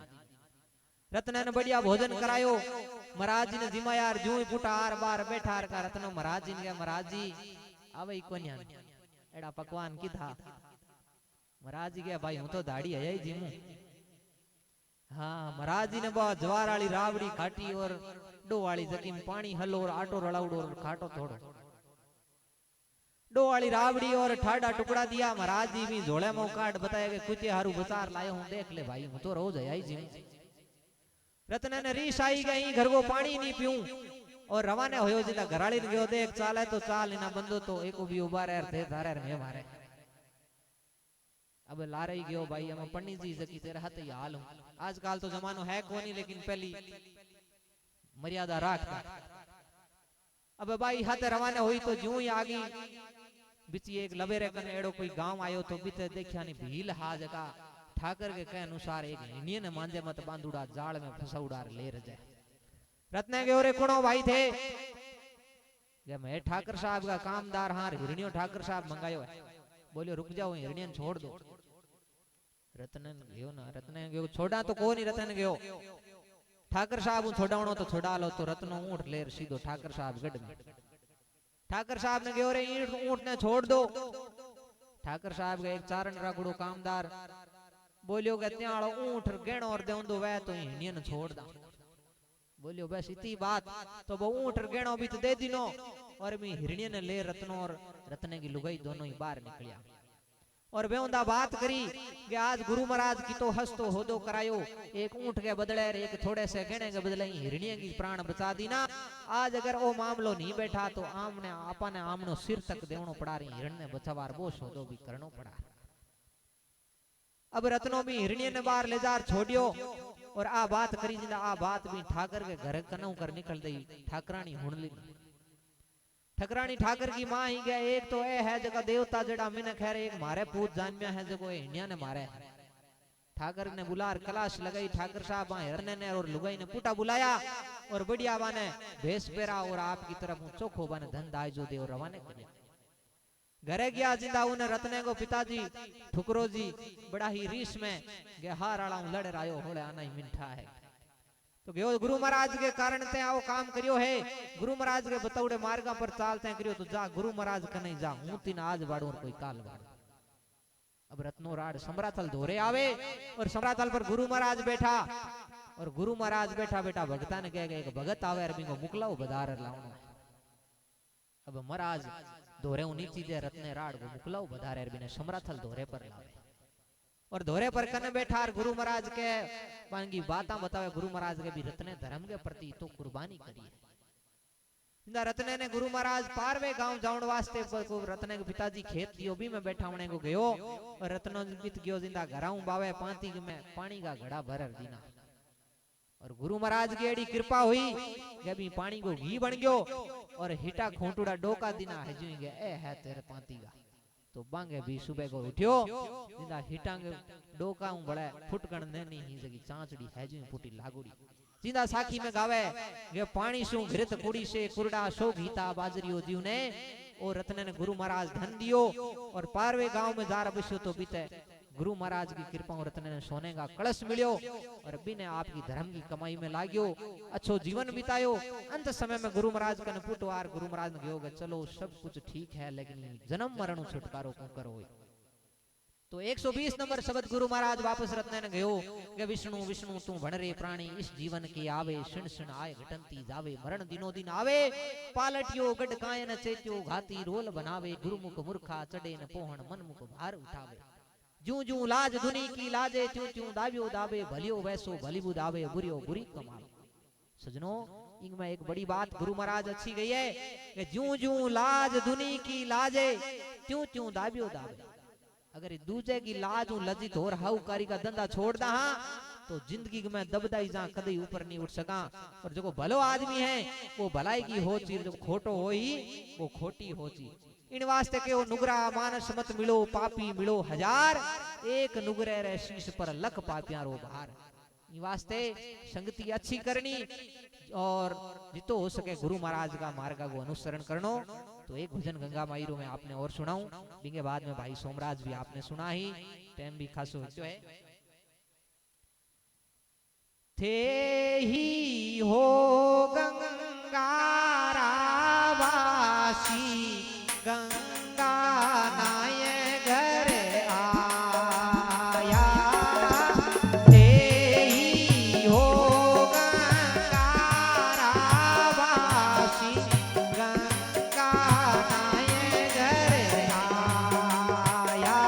रत्ने ने बढ़िया भोजन करायो। महाराज जी ने जिमायार जू ही फुटा आर बार बैठा का रत्नो महाराज जी ने महाराज जी आवे कोन्या एड़ा पकवान की था। महाराज जी के भाई हूं तो दाढ़ी है जिमू। हाँ महाराज जी ने बहुत ज्वार वाली रावड़ी खाटी और डो वाली जकीम पानी हलो और आटो रलाउडो और खाटो थोड़ो डो वाली रावड़ी और ठाडा टुकड़ा दिया। महाराज जी भी झोले में काट बताया कि कुछ हारू बचार लायो हूं देख ले भाई हूं तो रोज है जी। रत्न ने रीस आई गई घर को पानी नहीं पीऊं और रवाने होयो जिदा घराड़ी ने गयो देख चाले तो चाल इना बंदो तो एको भी उबा रहे थे धारे में मारे। अब लारे ही गयो भाई हम पंडित जी जकी तेरे हाथ ही हाल हूं। आजकल तो जमानो है कोनी लेकिन पहली मर्यादा रखता। अब भाई हाथ रवाने हुई तो ज्यों ही आगी बिची एक लबेरे कने एड़ो कोई गांव आयो तो बीते देखिया नी भील हा जगह ठाकर के कहे अनुसार एक हिनिये ने मांजे मत बांधुड़ा जाल में फसाउड़ा ले रजे। रत्ने के ओरे कुणो भाई थे कि मैं ठाकर साहब का कामदार हार हिरणियो ठाकर साहब मंगायो है। बोलियो रुक जाओ हिरणियन छोड़ दो। रतन गयो ना, रतन गयो छोड़ा तो को नहीं, रतन गयो ठाकर साहब छोड़ावणो तो छोड़ा लो, तो रत्नो ऊंट लेर सीधो ठाकर साहब गढ़ में। ठाकर साहब ने गयो रे ऊंट ने छोड़ दो। ठाकर साहब का एक चारण रखड़ो कामदार बोलियो कि त्यालो ऊंट गेणो और देऊं दो वह तो हिरणियन छोड़ दा। बोलियो बस इतनी बात, तो वो ऊंट गेणो भी तो दे दिनो। और मैं हिरणियन ले रत्नो और रत्ने की लुगाई दोनों ही बाहर निकलिया और बेउंदा बात करी कि आज गुरु महाराज की तो हस्तो होदो करायो, एक ऊंट के बदले एक थोड़े से गहने के बदले हिरणिया की प्राण बचा दी ना। आज अगर वो मामलो नहीं बैठा तो आमने आपने आमनो सिर तक देवनो पड़ा रही, हिरण ने बचावार वो सौदो भी करनो पड़ा। अब रत्नो भी हिरणिया ने बाहर ले जार छोड़ियो और आ बात करी जिंदा आ बात भी ठाकर के घर कनऊ कर निकल गई। ठाकरानी हुणली ठकरानी ठाकर की मां ही गया। एक तो ए है जगह देवता जड़ा मिनक है, एक मारे पूत जानिया है जगो इंडिया ने मारे। ठाकर ने बुलार कलाश लगाई, ठाकर साहब हिरने ने और लुगाई ने पुटा बुलाया और बढ़िया बाने भेस पेरा और आपकी तरफ चोखो बाने धन दाय जो दे और रवाने करे। घरे गया जिंदा उन्हें रत्ने को पिताजी ठुकरो जी बड़ा ही रीस में गया हार आला लड़ रायो होले आना ही मिठा है। तो गयो गुरु महाराज के कारण ते आओ काम करियो है, गुरु महाराज के बतौड़े मार्गा पर चालते करियो तो जा गुरु महाराज कने जा, हूं तीन आज बाड़ू और कोई काल बाड़ू। अब रत्नो राड समराथल धोरे आवे और समराथल पर गुरु महाराज बैठा और गुरु महाराज बैठा बेटा भगता ने कह गए भगत आवे अरबी को मुकलाओ बदार लाऊं। अब महाराज धोरे नीची दे रत्ने राड को मुकलाओ बदार अरबी ने समराथल धोरे पर लावे और धोरे पर कने बैठा गुरु महाराज के पांगी बातें बतावे। गुरु महाराज के भी रत्ने धर्म के प्रति तो कुर्बानी करी है। रत्ने ने गुरु महाराज पारवे गांव जाउण वास्ते पर को रत्ने के पिताजी खेत दियो भी में बैठा होने को गयो और रत्नो बीत गयो जिंदा घराऊ बावे पांती में पानी का घड़ा भरर दीना और गुरु महाराज की एड़ी कृपा हुई कि भी पानी को घी बन गयो और हिटा खोटुड़ा डोका दीना है जुई गया ए है तेरे पांती का। तो बांगे भी सुबह को उठ्यो जिंदा हिटांग डोका बड़े फुटकण नेनी ही जगी चांचड़ी है जी फुटी लागुड़ी जिंदा साखी में गावे ये पानी सु घृत कुड़ी से कुरडा सो गीता बाजरियो जीव ने और रत्ने ने गुरु महाराज धन दियो और पारवे गांव में जार बस्यो तो बीते गुरु महाराज की कृपा और रत्ने ने सोने का कलश मिलियो और बिने आपकी धर्म की कमाई में लाग्यो अच्छो जीवन बितायो। अंत समय में गुरु महाराज कने पुटवार गुरु महाराज ने कहो चलो सब कुछ ठीक है लेकिन जन्म मरण छुटकारो को करो। तो 120 नंबर शब्द गुरु महाराज वापस रत्ने ने कहो कि विष्णु विष्णु तू भण रे प्राणी इस जीवन के आवे क्षण क्षण आए घटंती जावे मरण दिनो दिन आवे पालटियो गड कायन चेत्यो घाती रोल बनावे गुरुमुख मूर्खा चढ़े न पोहण मनमुख भार उठावे जू जू लाज धुनी की लाजे त्यों त्यों दाव्यो दावे भलियो वैसो भलीबू दावे बुरियो बुरी कमावे। सजनों इनमें एक बड़ी बात गुरु महाराज अच्छी गई है कि जू जू लाज धुनी की लाजे त्यों त्यों दाव्यो दावे। अगर दूजे की लाज लजित और हाउकारी का धंधा छोड़ दा तो जिंदगी में दबदाई जा कदे ऊपर नहीं उठ सका। और जो भलो आदमी है वो भलाई की हो चीज जो खोटो हो ही वो खोटी हो चीज। इन वास्ते के वो नुगरा मानस मत मिलो पापी मिलो हजार एक नुगरे रे शीश पर लख पापियां रो बाहर। इन वास्ते संगति अच्छी करनी और जितो हो सके गुरु महाराज का मार्ग को अनुसरण करनो। तो एक भजन गंगा माईरो में आपने और सुनाऊं बिंगे बाद में भाई सोमराज भी आपने सुना ही टाइम भी खासो जो है थे ही हो गंगा रावासी गंगा नाय घर आया ते ही हो गंगा रावासी गंगा नाय घर आया।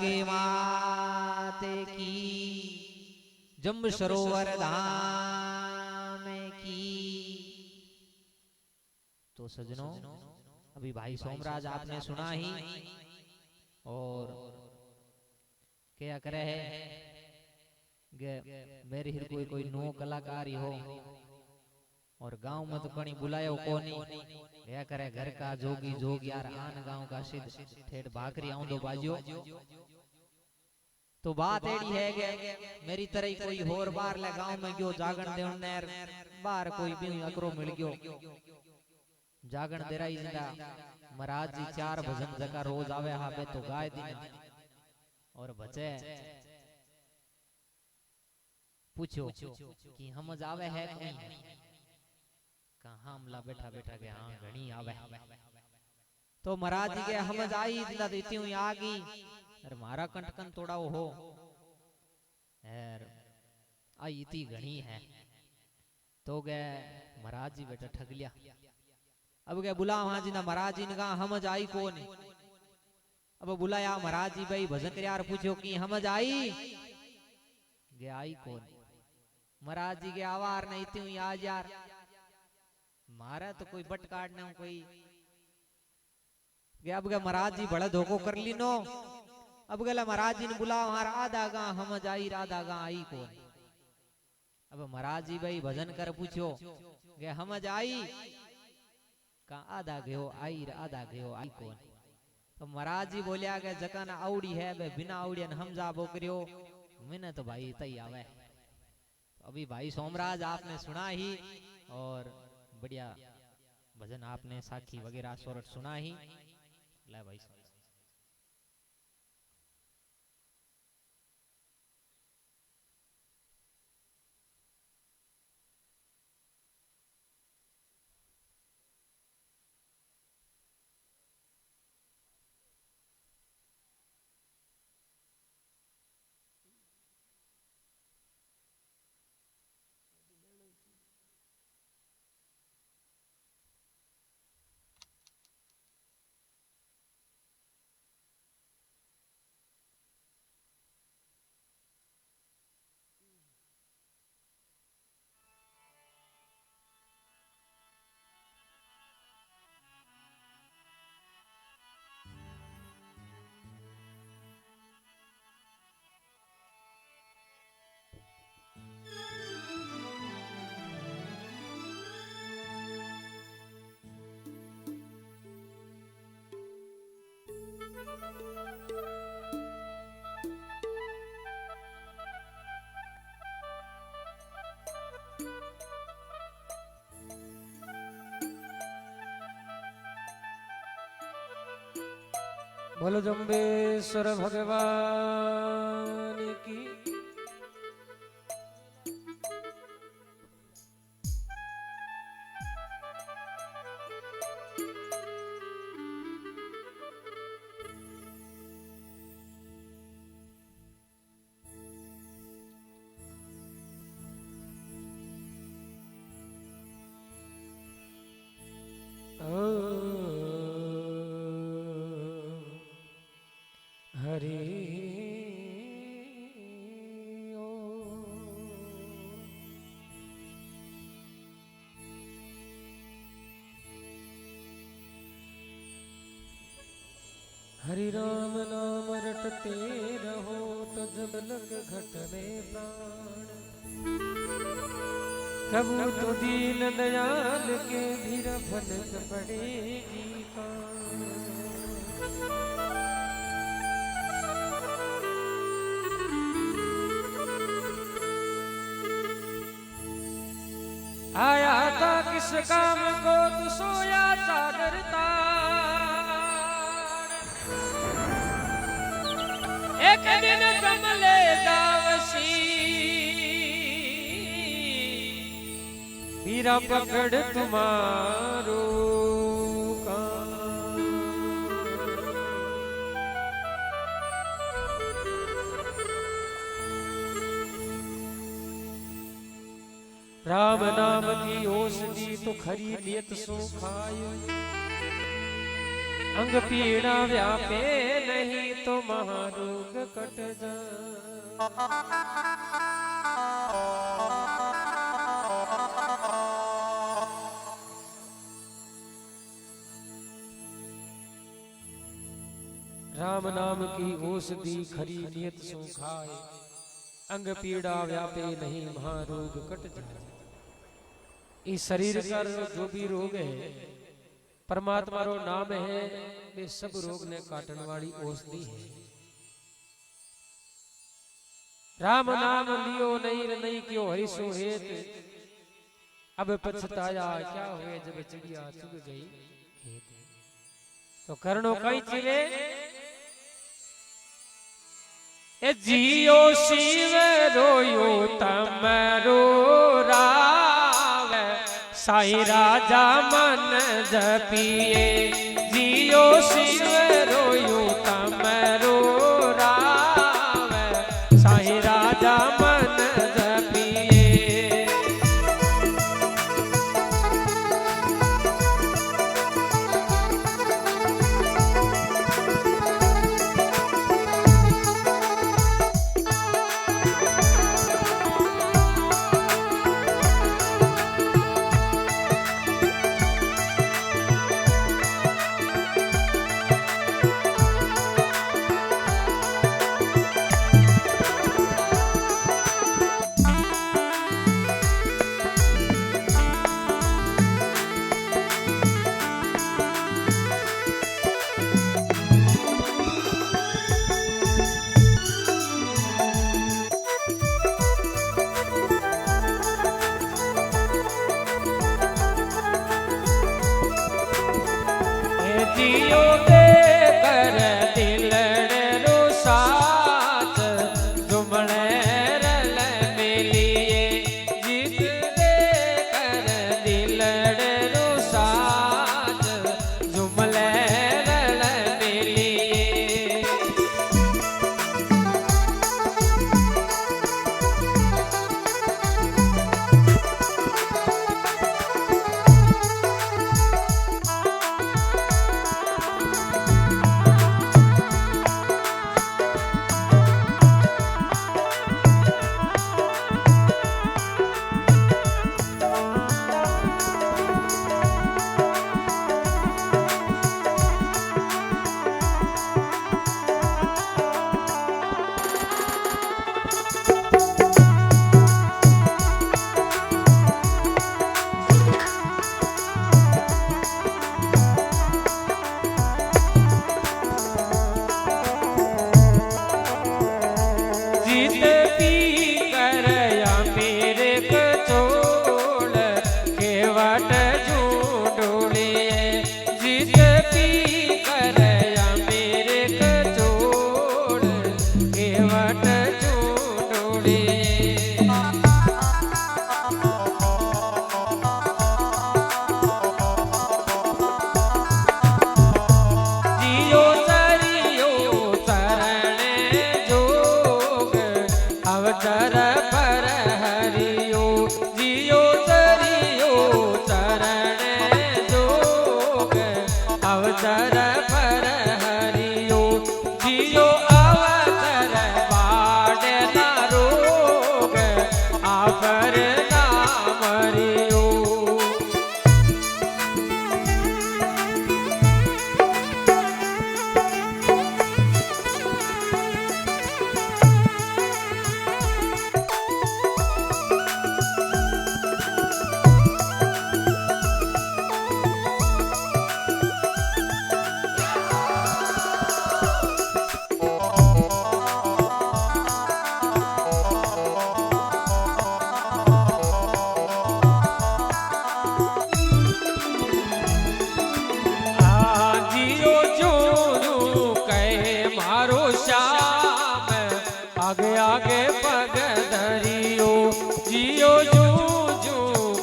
के माते की, जम्बू सरोवर धाम की। तो सजनों, अभी भाई सोमराज आपने सुना ही, और क्या करे है मेरे हिर कोई नो कलाकार ही हो, और गांव में तो कहीं बुलायो कोनी, क्या करे घर का जोगी जोग यार आन गांव का सिद्ध ठेठ भाखरी आऊं दो बाजियो। तो बात एड़ी है कि मेरी तरह ही कोई होर बार ले गांव में गयो जागण देवन नेर, बार कोई भी अकरो मिल गयो जागण दे रही जिंदा। महाराज जी 4 भजन जका रोज आवे हा बे तो गाय दिन, और बचे पूछो कि हम जावे है कोई, कहाँ हमला बैठा बैठा के हाँ घणी आवे। तो महाराज जी के हम आई दिला देती हूँ आगी, अरे मारा कंटकन तोड़ा हो यार आई इतनी घणी है। तो गए महाराज जी बेटा ठग लिया। अब गए बुला वहां जी ना महाराज जी ने कहा हम आई कौन। अब बुलाया महाराज जी भाई भजन कर यार, पूछो कि हम आई गे आई कौन। महाराज जी के आवार नहीं थी आज यार, मारा तो कोई बट काटना कोई। अब गया महाराज जी बड़ा धोखो कर ली नो। अब गला महाराज जी ने बुला हमारा आधा गा हम जाई राधा गा आई कौन। अब महाराज जी भाई भजन कर पूछो गे हम आई का आधा गयो आई आधा गयो आई कौन। तो महाराज जी बोलिया के जकन आवड़ी है बे बिना आवड़ियन हम जा बोकरियो मैंने तो भाई तई आवे। तो अभी भाई सोमराज आपने सुना ही, और बढ़िया भजन आपने साखी वगैरह सोरठ सुना ही। ले भाई बोलो जम्बेश्वर भगवान की। हरि हरि राम नाम रटते रहो तो जब लग घट में प्राण। कबू तो दीन दयाल के धीर भटक पड़ेगी कान। आया था किस काम को तू सोया चादर तान। एक दिन कमले दावसी हीरा पकड़ तुम्हारो राम नाम की औषधि तो खरी नियत सो खाय। अंग पीड़ा व्यापे नहीं तो महारोग कट जाए। राम नाम की औषधि खरी नियत सो खाए, अंग पीड़ा व्यापे नहीं महारोग कट जाए। इस शरीर का जो भी रोग है परमात्मा रो नाम है, वे सब रोग ने काटने वाली औषधि है। राम नाम लियो नहीं क्यों हरि सो हेत, अब पछताया क्या हुए जब चिड़िया चुग गई खेत। तो करनो कई चिवे ए जियो शिव रोयो तमरो राव, साई राजा मन जपिए। जियो शिव रोयो तमरो राव, साई राजा मन जपिए। जियो दे कर दिलड़ रो साथ, जुमड़े रल मिलिए। जित दे कर दिलड़ रो साथ, जुमले रल मिलिए। अवचर पर हरियो, जियो चरियो चरण जोग। अवचर पर हरियो, जियो अवचर बाढ़ ना रोग। आपर नाम हरियो। आगे आगे पग धरियो, जियो जू जू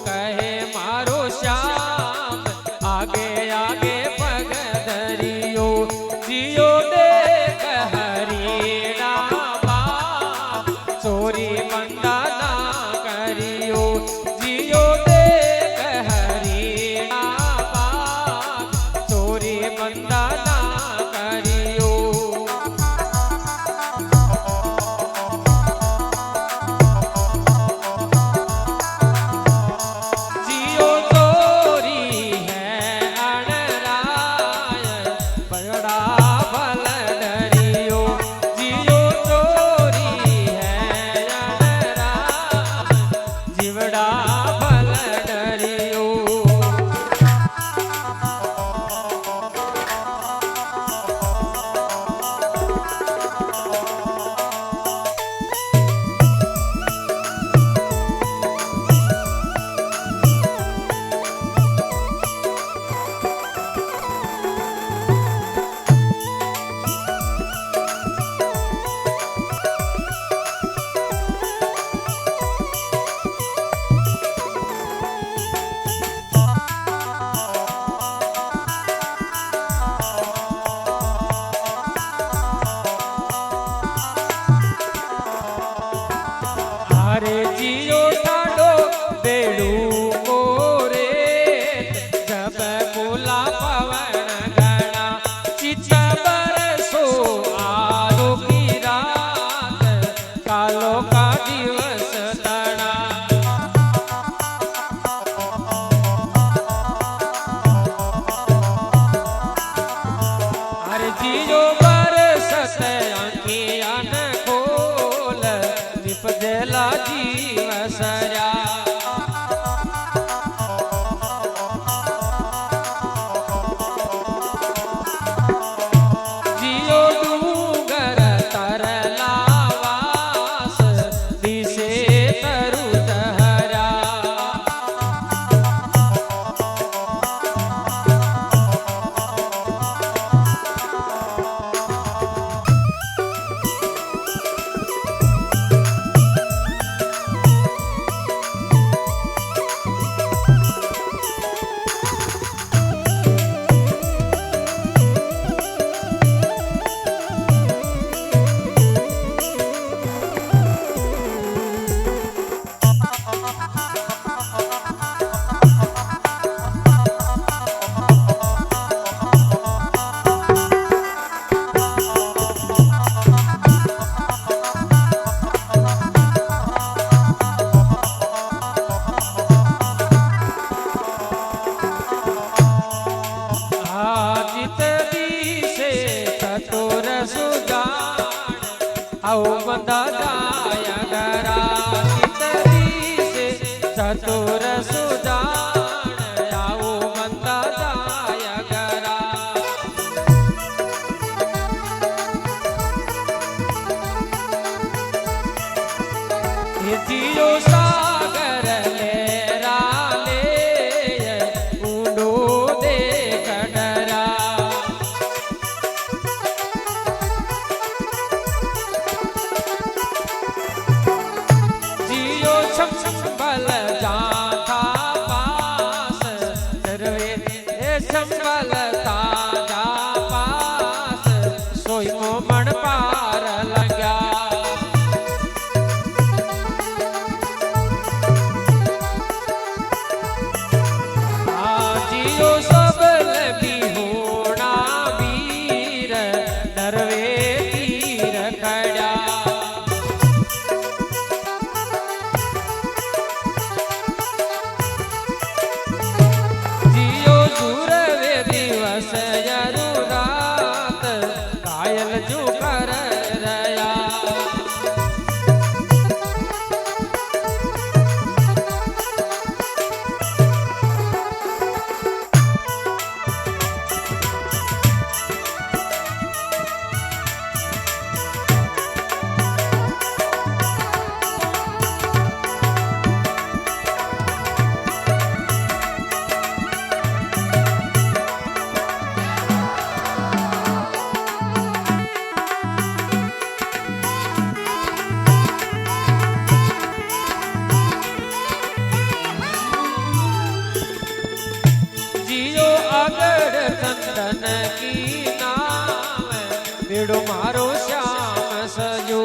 कहे मारो श्याम। आगे आगे पग धरियो, जियो देख हरि नामा। चोरी बंदा ना करियो, जियो देख हरि नामा। चोरी बंदा लालो का दिवस तड़ा अरे जियो बरसत आँखियाँ न खोल निपजेला जीवसरा आओ बंदा जाया गरा चितरी से चतुर सुजान आओ बंदा जाया गरा ये जियो सागर लेरा ले ऊंडो देख डरा संबल जाता पास दरवे संबल ताजा पास सोई मोमन पार लगा जियो सबल भी होना वीर दरवे तीर खड़ा जो कर रया चंदन की नाम बेड़ो मारो श्याम सजो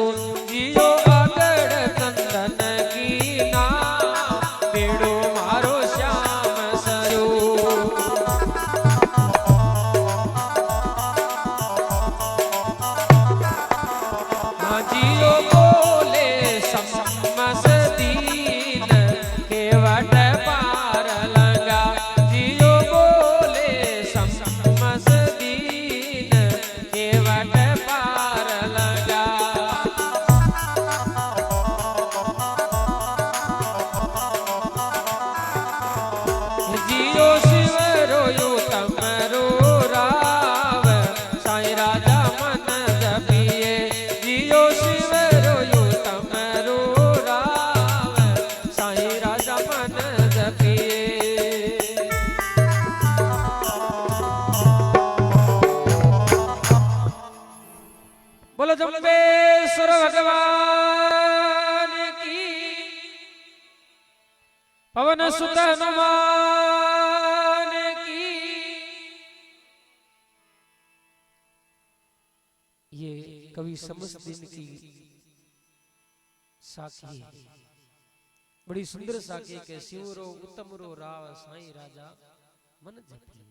जियो अगड़ चंदन की नाम बेड़ो मारो श्याम सजो हाँ जियो बोले समस दीन केवट पार लगा जियो बोले समस दीन केवट पार लगा जियो शिव रोयो तमरो राव साईं राजा मन जपिए जियो शिव रोयो तमरो राव साईं राजा मन जपिए बोलो जम्बेश्वर भगवान की पवन सुत हनुमान की ये कवि समस्त दिन की साखी है बड़ी सुंदर साखी के शिवरो उत्तम रो राव साईं राजा मन जपी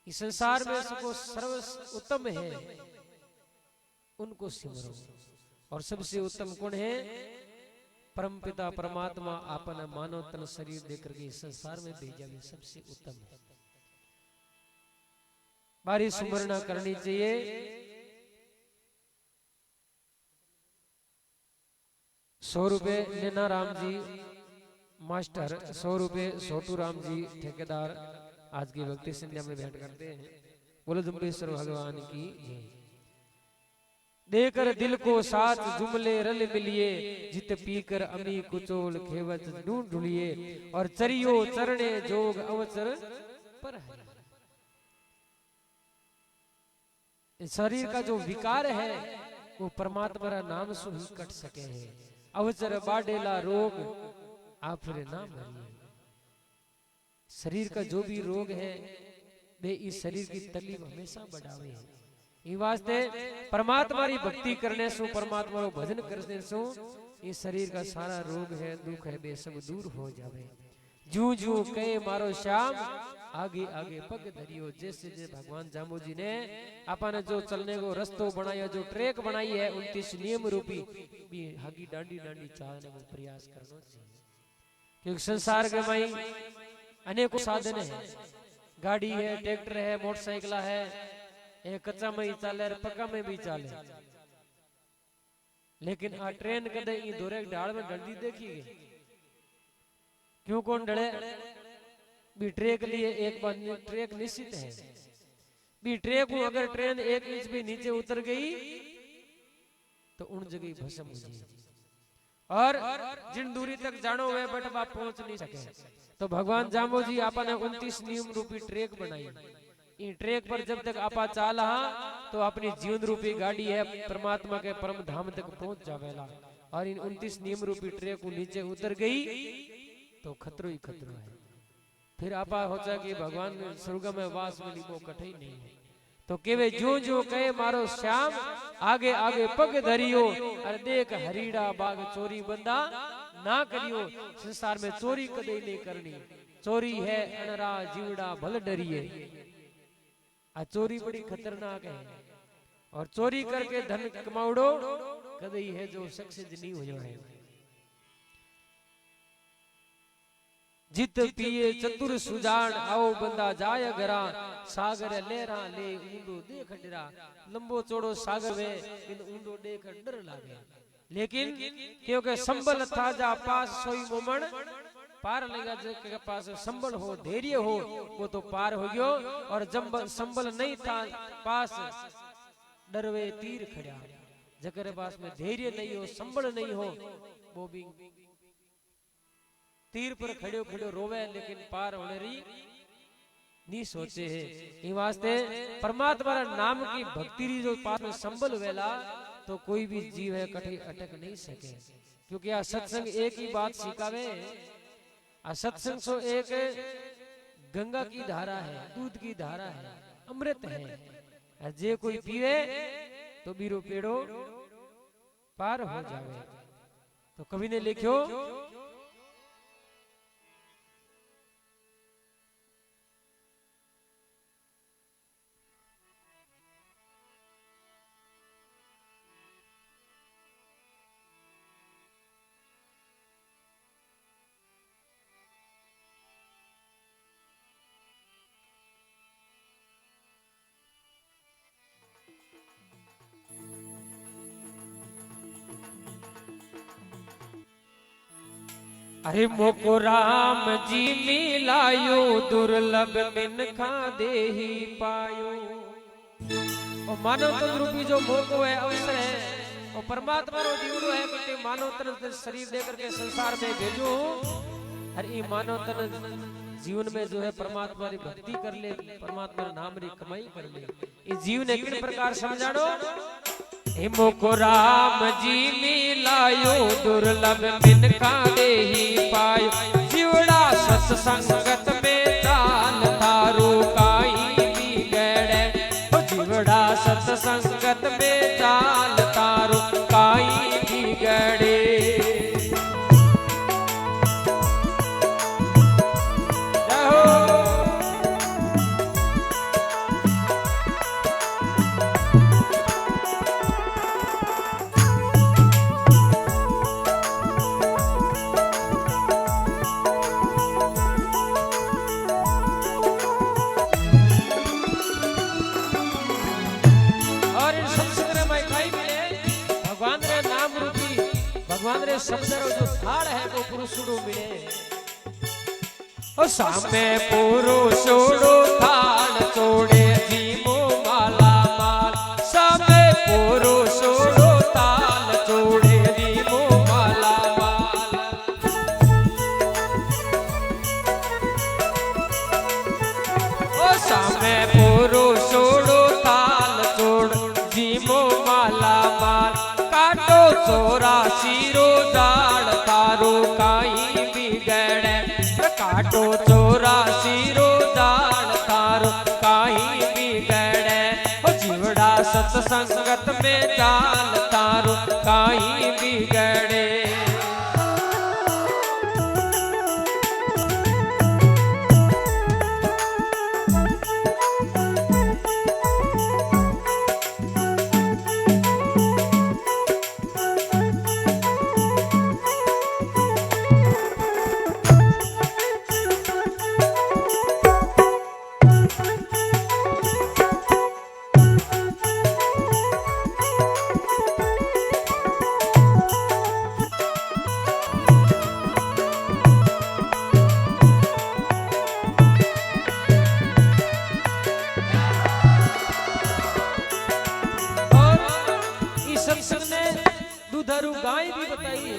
इस संसार में सबको सर्व उत्तम है उनको सिमरो और सबसे उत्तम कौन है? परम पिता परमात्मा आपन मानव तन शरीर देकर के संसार में भेजा भी सबसे उत्तम है। बारी सुमरना करनी चाहिए। 100 रुपए नैना राम जी मास्टर, 100 रुपए छोटू राम जी ठेकेदार आज की भक्ति संध्या में भेंट करते हैं। बोलो जुम्बेश्वर भगवान की जय। देकर दिल को साथ जुमले रल मिलिए, जित पीकर अमी कुचोल खेवत ढूंढ ढूंढिए, और चरियो चरणे जोग अवसर पर है। शरीर का जो विकार है वो परमात्मा का नाम सु ही कट सके है। अवसर बाडेला रोग आप फिर ना मरिए। शरीर का जो भी रोग है वे इस शरीर की तकलीफ हमेशा बढ़ावे है। ये वास्ते परमात्मा की भक्ति करने से, परमात्मा को भजन करने से इस शरीर का सारा रोग है, दुख है, वे सब दूर हो जावे। जू जू कहे मारो श्याम, आगे आगे पग धरियो। जैसे जैसे भगवान जामू जी ने अपन जो चलने को रस्तो बनाया, जो ट्रैक बनाई है, 29 नियम रूपी भी हागी डांडी डांडी चालने को प्रयास करना चाहिए। क्योंकि संसार के माई अनेकों साधन है, गाड़ी है, ट्रैक्टर है, मोटरसाइकिल है, कच्चा में ही चाले, पक्का में भी चाले। लेकिन आ ट्रेन कदे दोरे ढाल में डंडी देखी गई, क्यों कौन डरे? भी ट्रेक लिए एक बार ट्रेक निश्चित है। भी ट्रेक को अगर ट्रेन 1 इंच भी नीचे उतर गई तो उन जगह भस्म हो जाएगी। और जिन दूरी तक जानो वे बट आप पहुंच नहीं सके। तो भगवान जामो जी आपने 29 नियम रूपी ट्रेक बनाई। इन ट्रेक पर जब तक आपा चाला तो अपनी जीवन रूपी गाड़ी है परमात्मा के परम धाम तक पहुंच जावेला। और इन 29 नियम रूपी ट्रेक को नीचे उतर गई तो खतरो ही खतरो है। फिर आपा होचा कि भगवान स्वर्ग में वास में वो कठिन नहीं है। तो केवे जो जो कहे मारो श्याम, आगे आगे पग धरियो, अरे देख हरीड़ा बाग चोरी बंदा ना करियो। संसार में चोरी कदे नहीं करनी, चोरी है अनरा जीवड़ा भल डरिए। आ चोरी बड़ी खतरनाक है, और चोरी करके धन कमाउड़ो कदे है जो सक्सेस नहीं हो है। जित पिए चतुर सुजान, आओ बंदा जाय घरा, सागर लेरा ले ऊंडो देख डरा। लंबो चौड़ो सागर वे इन ऊंडो देख डर लागे। लेकिन क्योंकि संबल था जा पास सोई मोमन पार लेगा। जिसके पास संबल हो, धैर्य हो, वो तो पार हो गयो। और जब संबल नहीं था पास, डरवे तीर खड़ा। जगरे पास में धैर्य नहीं हो, संबल नहीं हो, वो भी तीर पर खड़े खड़े रोवे, लेकिन पार होने री नहीं सोचे है। ये वास्ते परमात्मा नाम की भक्ति री जो पास में संबल वेला तो कोई भी जीव है कठे अटक नहीं सके। क्योंकि आ सत्संग एक ही बात सिखावे। आ सत्संग सो एक गंगा की धारा है, दूध की धारा है, अमृत है। जे कोई पीवे तो बीरो पेड़ो पार हो जावे। तो कवि ने लिखो, अरे मोको राम जी मिलायो, दुर्लभ मिनखा देही पायो। और मानव तन रूपी जो मोको है, अवसर है, और परमात्मा रो जीवड़ो है कि मानव तन शरीर देकर के संसार में भेजो। अरे मानव तन जीवन में जो है परमात्मा की भक्ति कर ले, परमात्मा नाम री कमाई कर ले। इस जीव ने किन प्रकार समझाड़ो? हिमो को राम जी मिलायो, दुर्लभ मिनखा देही पायो। जीवड़ा सत्संगत में चाल थारो काई बिगड़े। जीवड़ा सत्संगत में चाल थारो काई बिगड़े। की भगवान रे शब्द रो जो थाल है वो पुरुषों मिले ओ सामे पुरुषों थाल छोड़े जीवो माला माल सामे पुरुषों थाल छोड़े जीवो माला माल ओ सामे पुरुषों थाल छोड़ जीवो माला माल काटो 84 डाल तारो काई बिगड़े काटो 84 डाल तारो काई बिगड़े ओ जीवड़ा सत्संगत में डाल तारो काई बिगड़े दुधारू गाय भी बताइए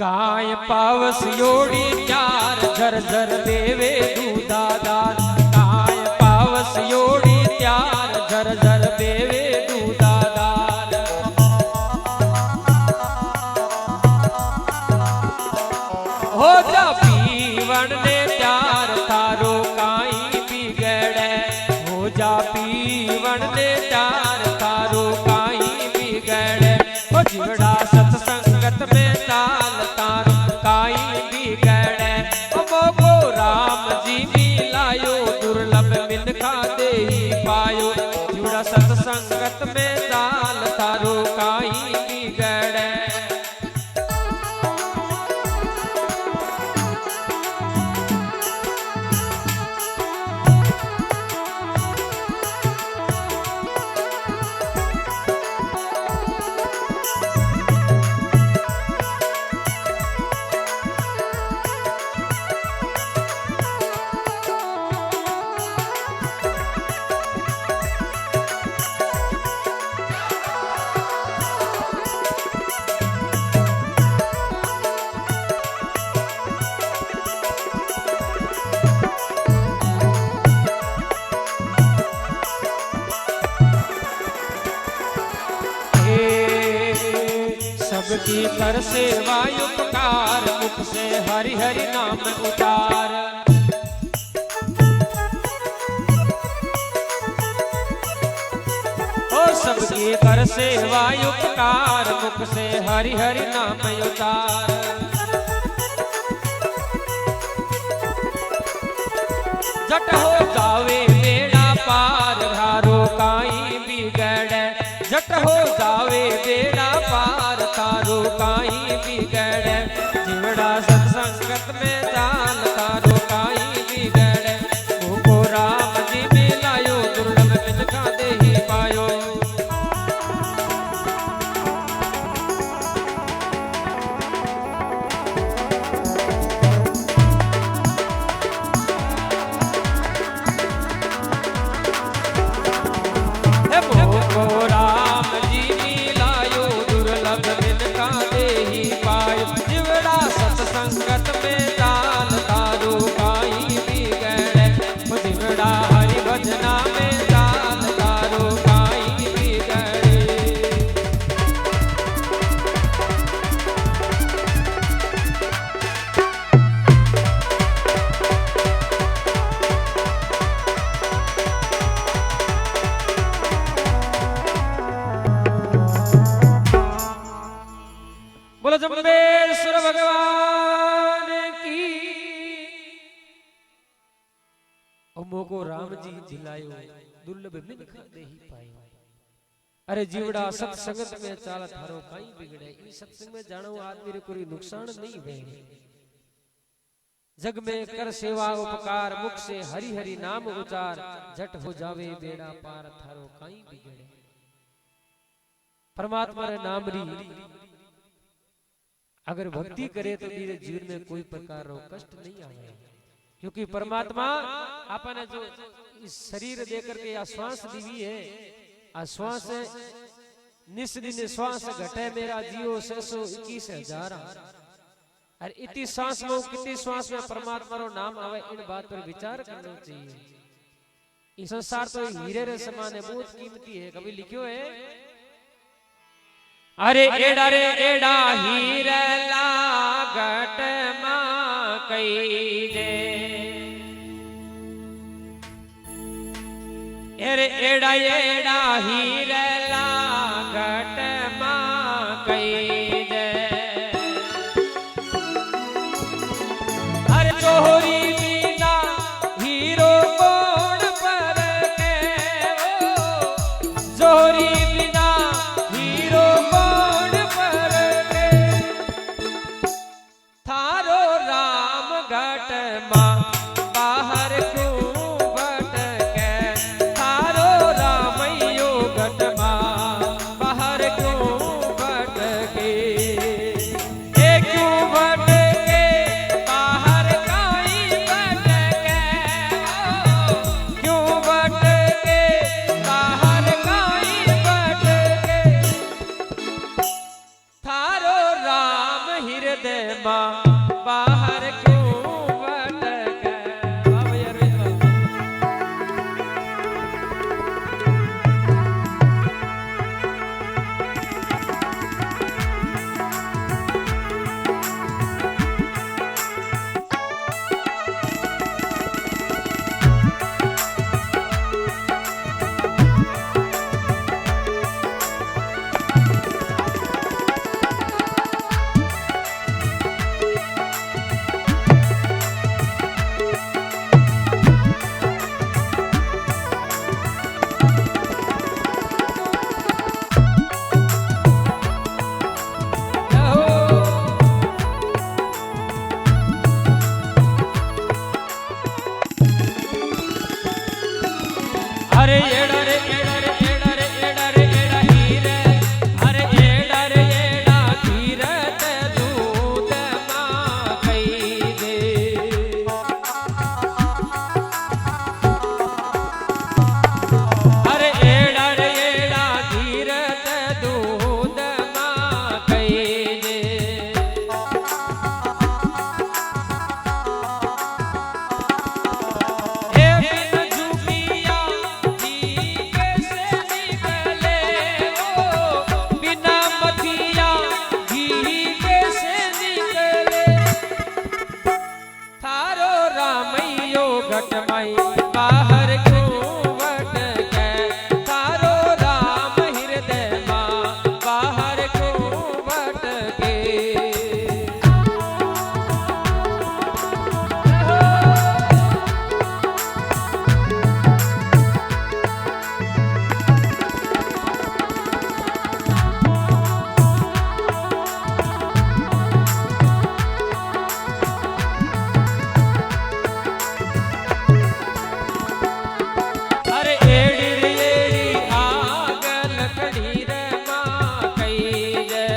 गाय पावस योड़ी प्यार झर झर देवे दूधादार गाय पावस योड़ी प्यार झर झर देवे दूधादार हो जा पीवन ने प्यार तारो काई बिगड़े हो जा पीवन ने प्यार तारो काई जीवड़ा सत्संगत में ताल तारो काई बिगड़े मोको राम जी मिलायो दुर्लभ मिनखा दे पायो जीवड़ा सत्संगत में ताल तारो काई बिगड़े सबकी कर सेवा उपकार मुख से हरि हरि नाम उतार ओ सबकी कर सेवा उपकार मुख से हरि हरि नाम उतार जट हो जावे बेड़ा पार धारो काई बिगड़े जट हो जावे बेड़ा पार तारो काई बिगड़े जीवड़ा सत्संगत में जान तारो काई बिगड़े भूको राम जी मिलायो दुर्लभ मिनखा दे ही पायो राम जी मिलायो दुर्लभ मिनखा दे ही पायो जीवड़ा सत्संगत में जान तारो काई बिगड़े जीवड़ा हरि भजना में जान तारो काई बिगड़े बोलो जम्बेश्वर भगवान की मोको राम जी जिलायो दुर्लभ मिनखा दे ही पायो अरे जीवड़ा सत्संगत में चाल थारो काई बिगड़े ई सत्संग में जानो आदमी रे कोई नुकसान नहीं वे जग में कर सेवा उपकार मुख से हरि हरि नाम उचार झट हो जावे बेड़ा पार थारो काई बिगड़े परमात्मा रे नाम री अगर भक्ति करे तो मेरे जीवन में कोई प्रकार रो कष्ट नहीं आवे, क्योंकि परमात्मा अपने जो इस शरीर देकर के या श्वास दीवी है, आ श्वास निस दिन श्वास घटे मेरा जियो 621,000 और इतनी सांस में कितनी श्वास में परमात्मा रो नाम आवे, इन बात पर विचार करना चाहिए। इस संसार तो हीरे रे समान है, बहुत कीमती है। कभी लिखियो है, अरे एड़ा रे एड़ा हीरे लागट मां कई जे, अरे एड़ा एड़ा हीरे लागट मां कई जे, अरे जोहरी बिना हीरो कौन पर के, जोहरी बिना हीरो कौन पर के, थारो राम घट मां बाहर क्यों भटके, थारो रामयो घट मां बाहर क्यों भटके, ए क्यों भटके बाहर काई भटके, क्यों भटके बाहर काई भटके, थारो राम हृदय मां बाहर क्यों भटके। बाबा यार अरे एड़ा रे एड़ा रे एड़ा रे एड़ा रे एड़ा हीरे, अरे एड़ा रे एड़ा हीरत दूध मां कई दे, अरे एड़ा रे एड़ा हीरत दूध मां कई दे, ए बिन झुकिया जी कैसे निकले, ओ बिना मथिया घी कैसे निकले, थारो रामयो घट माई बाहर क्यों भटके, थारो राम हृदय मां बाहर क्यों भटके। अरे एड़ी रे एड़ी आग लकड़ी रे मां कई जे,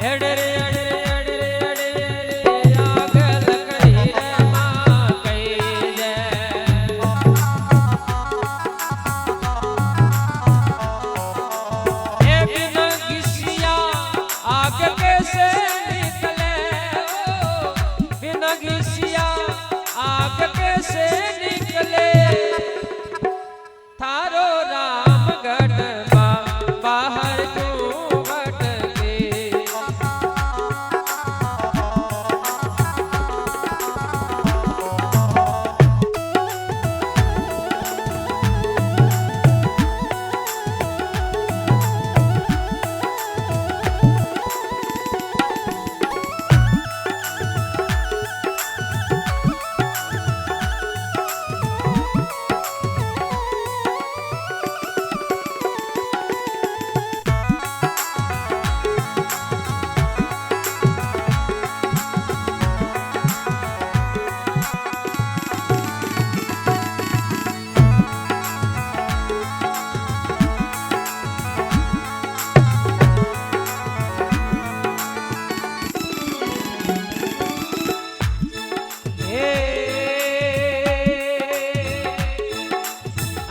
एड़े रे एड़े रे एड़े रे एड़े रे आग लकड़ी रे मां कई जे, ए बिना घिसिया आग कैसे निकले, ओ बिना घिसिया आग कैसे निकले, थारो राम घट मां बाहर क्यों भटके।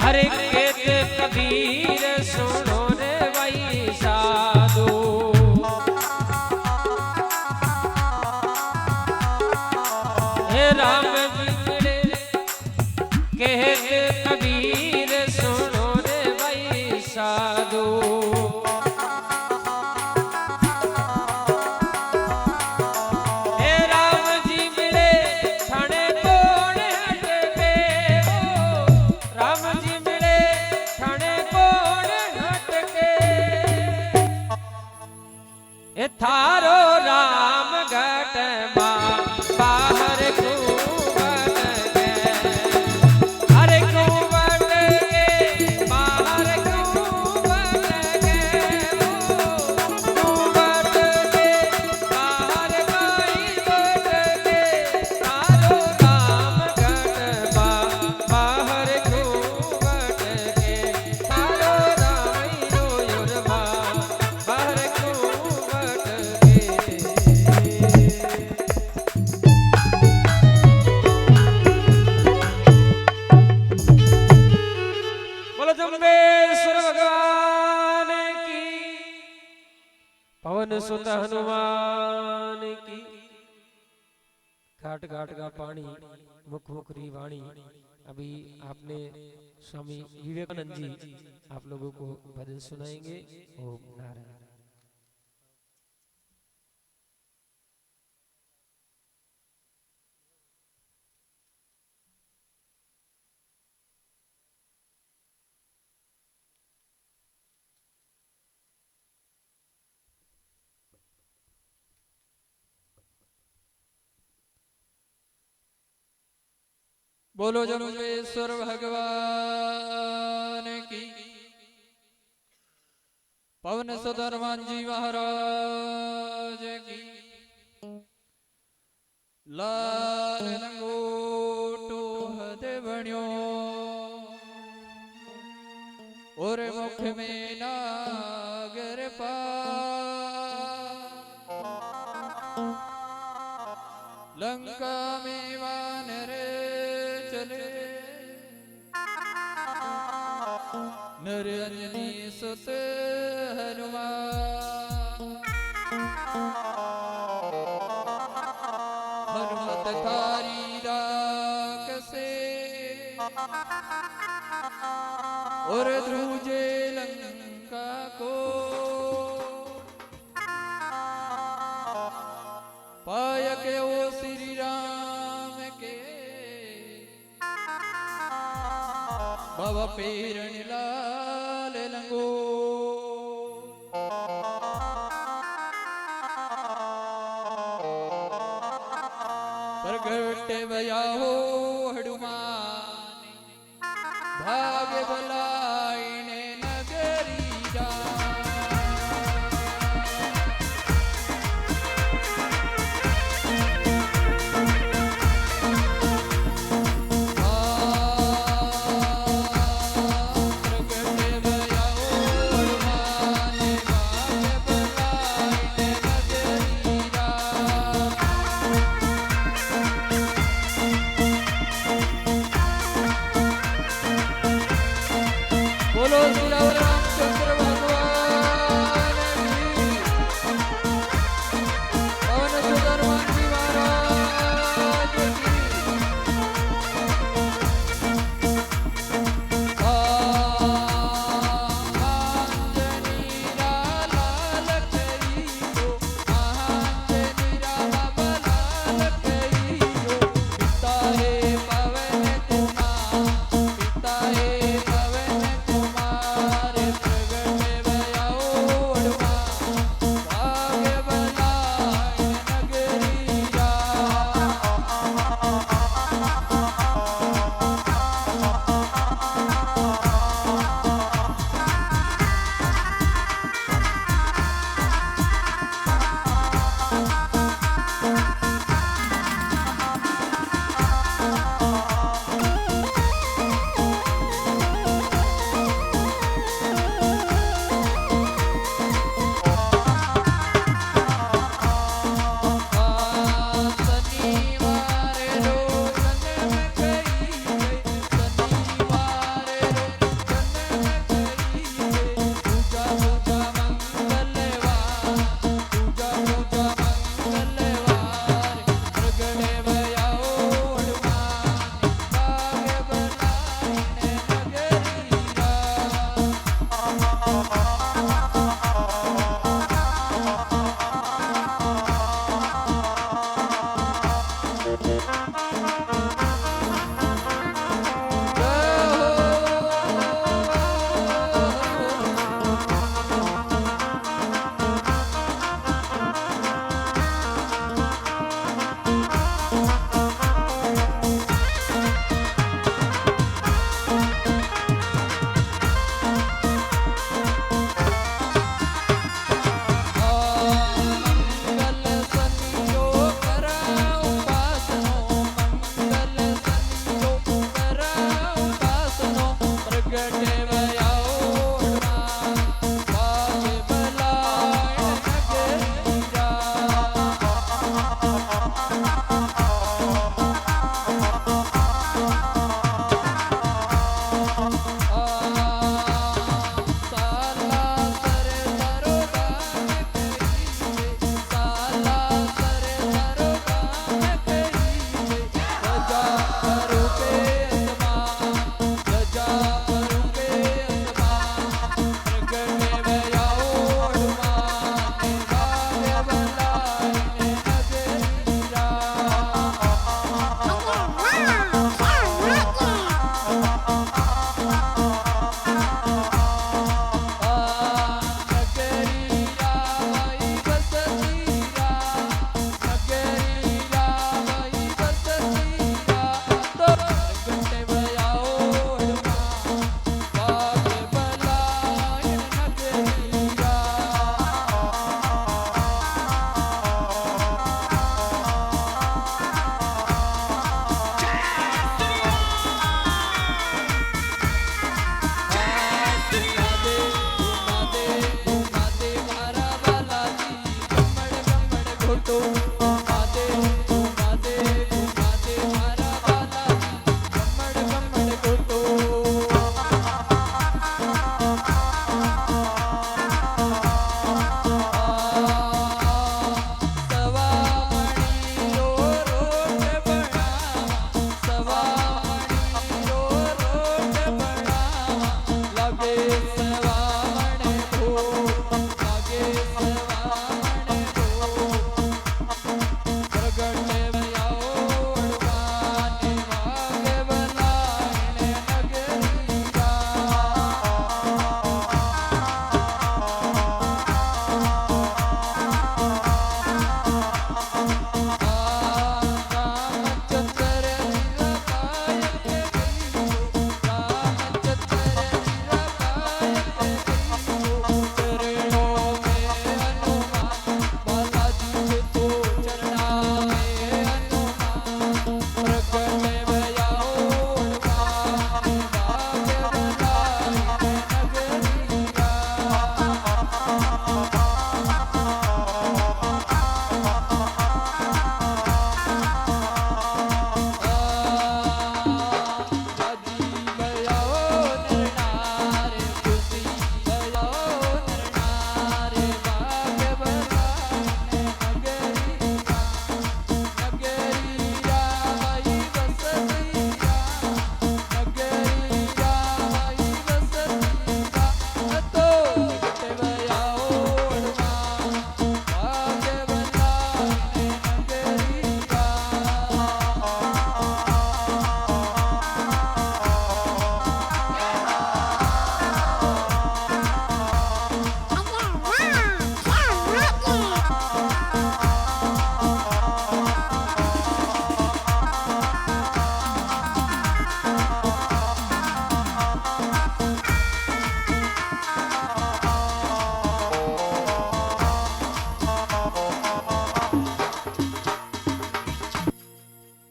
अरे कहत कबीर सुनो रे भाई साधु हे राम जी मिले कहत कबीर सुनो रे भाई साधु हे राम जी मिले थाने कौन हटके राम जी मिले थाने कौन हटके ए थारो राम घट बाहर घूमत के अरे घूमत के बाहर घूमत के घूमत के बाहर गाई बट के तारो राम घट बाहर घूमत के तारो राम रोयर बाहर घूमत के बोलो जम्बेश्वर भगवान की पवन सुत हनुमान की घाट घाट का पानी मुख मुखरी वाणी अभी आपने स्वामी विवेकानंद जी आप लोगों को भजन सुनाएंगे ओम नारायण बोलो जम्बेश्वर भगवान की पवन सुत हनुमान जी महाराज की लाल लंगोटो हद बण्यो और मुख में नागर लंका में वानर चले नर अंजनी सुत हनुमान हनुमतकारी राकसे और ध्रुजे लंका को पाय के ओ श्री राम के बाबा पेरण लाल लंगो प्रगट भया हो हनुमान भाग्य भलाइने नगरी जा बोलो श्री रामचंद्र भगवान की पवन सुत हनुमान जी महाराज की आंजनी लाल करी हो आंजनी राम लाल करी हो पिता है पवन कुमार पिता है पवन कुमार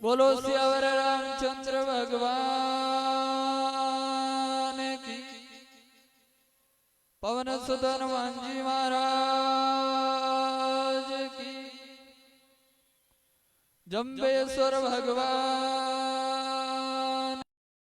बोलो सियावर रामचंद्र भगवान की। पवन सुत हनुमान जी महाराज की। जम्बेश्वर भगवान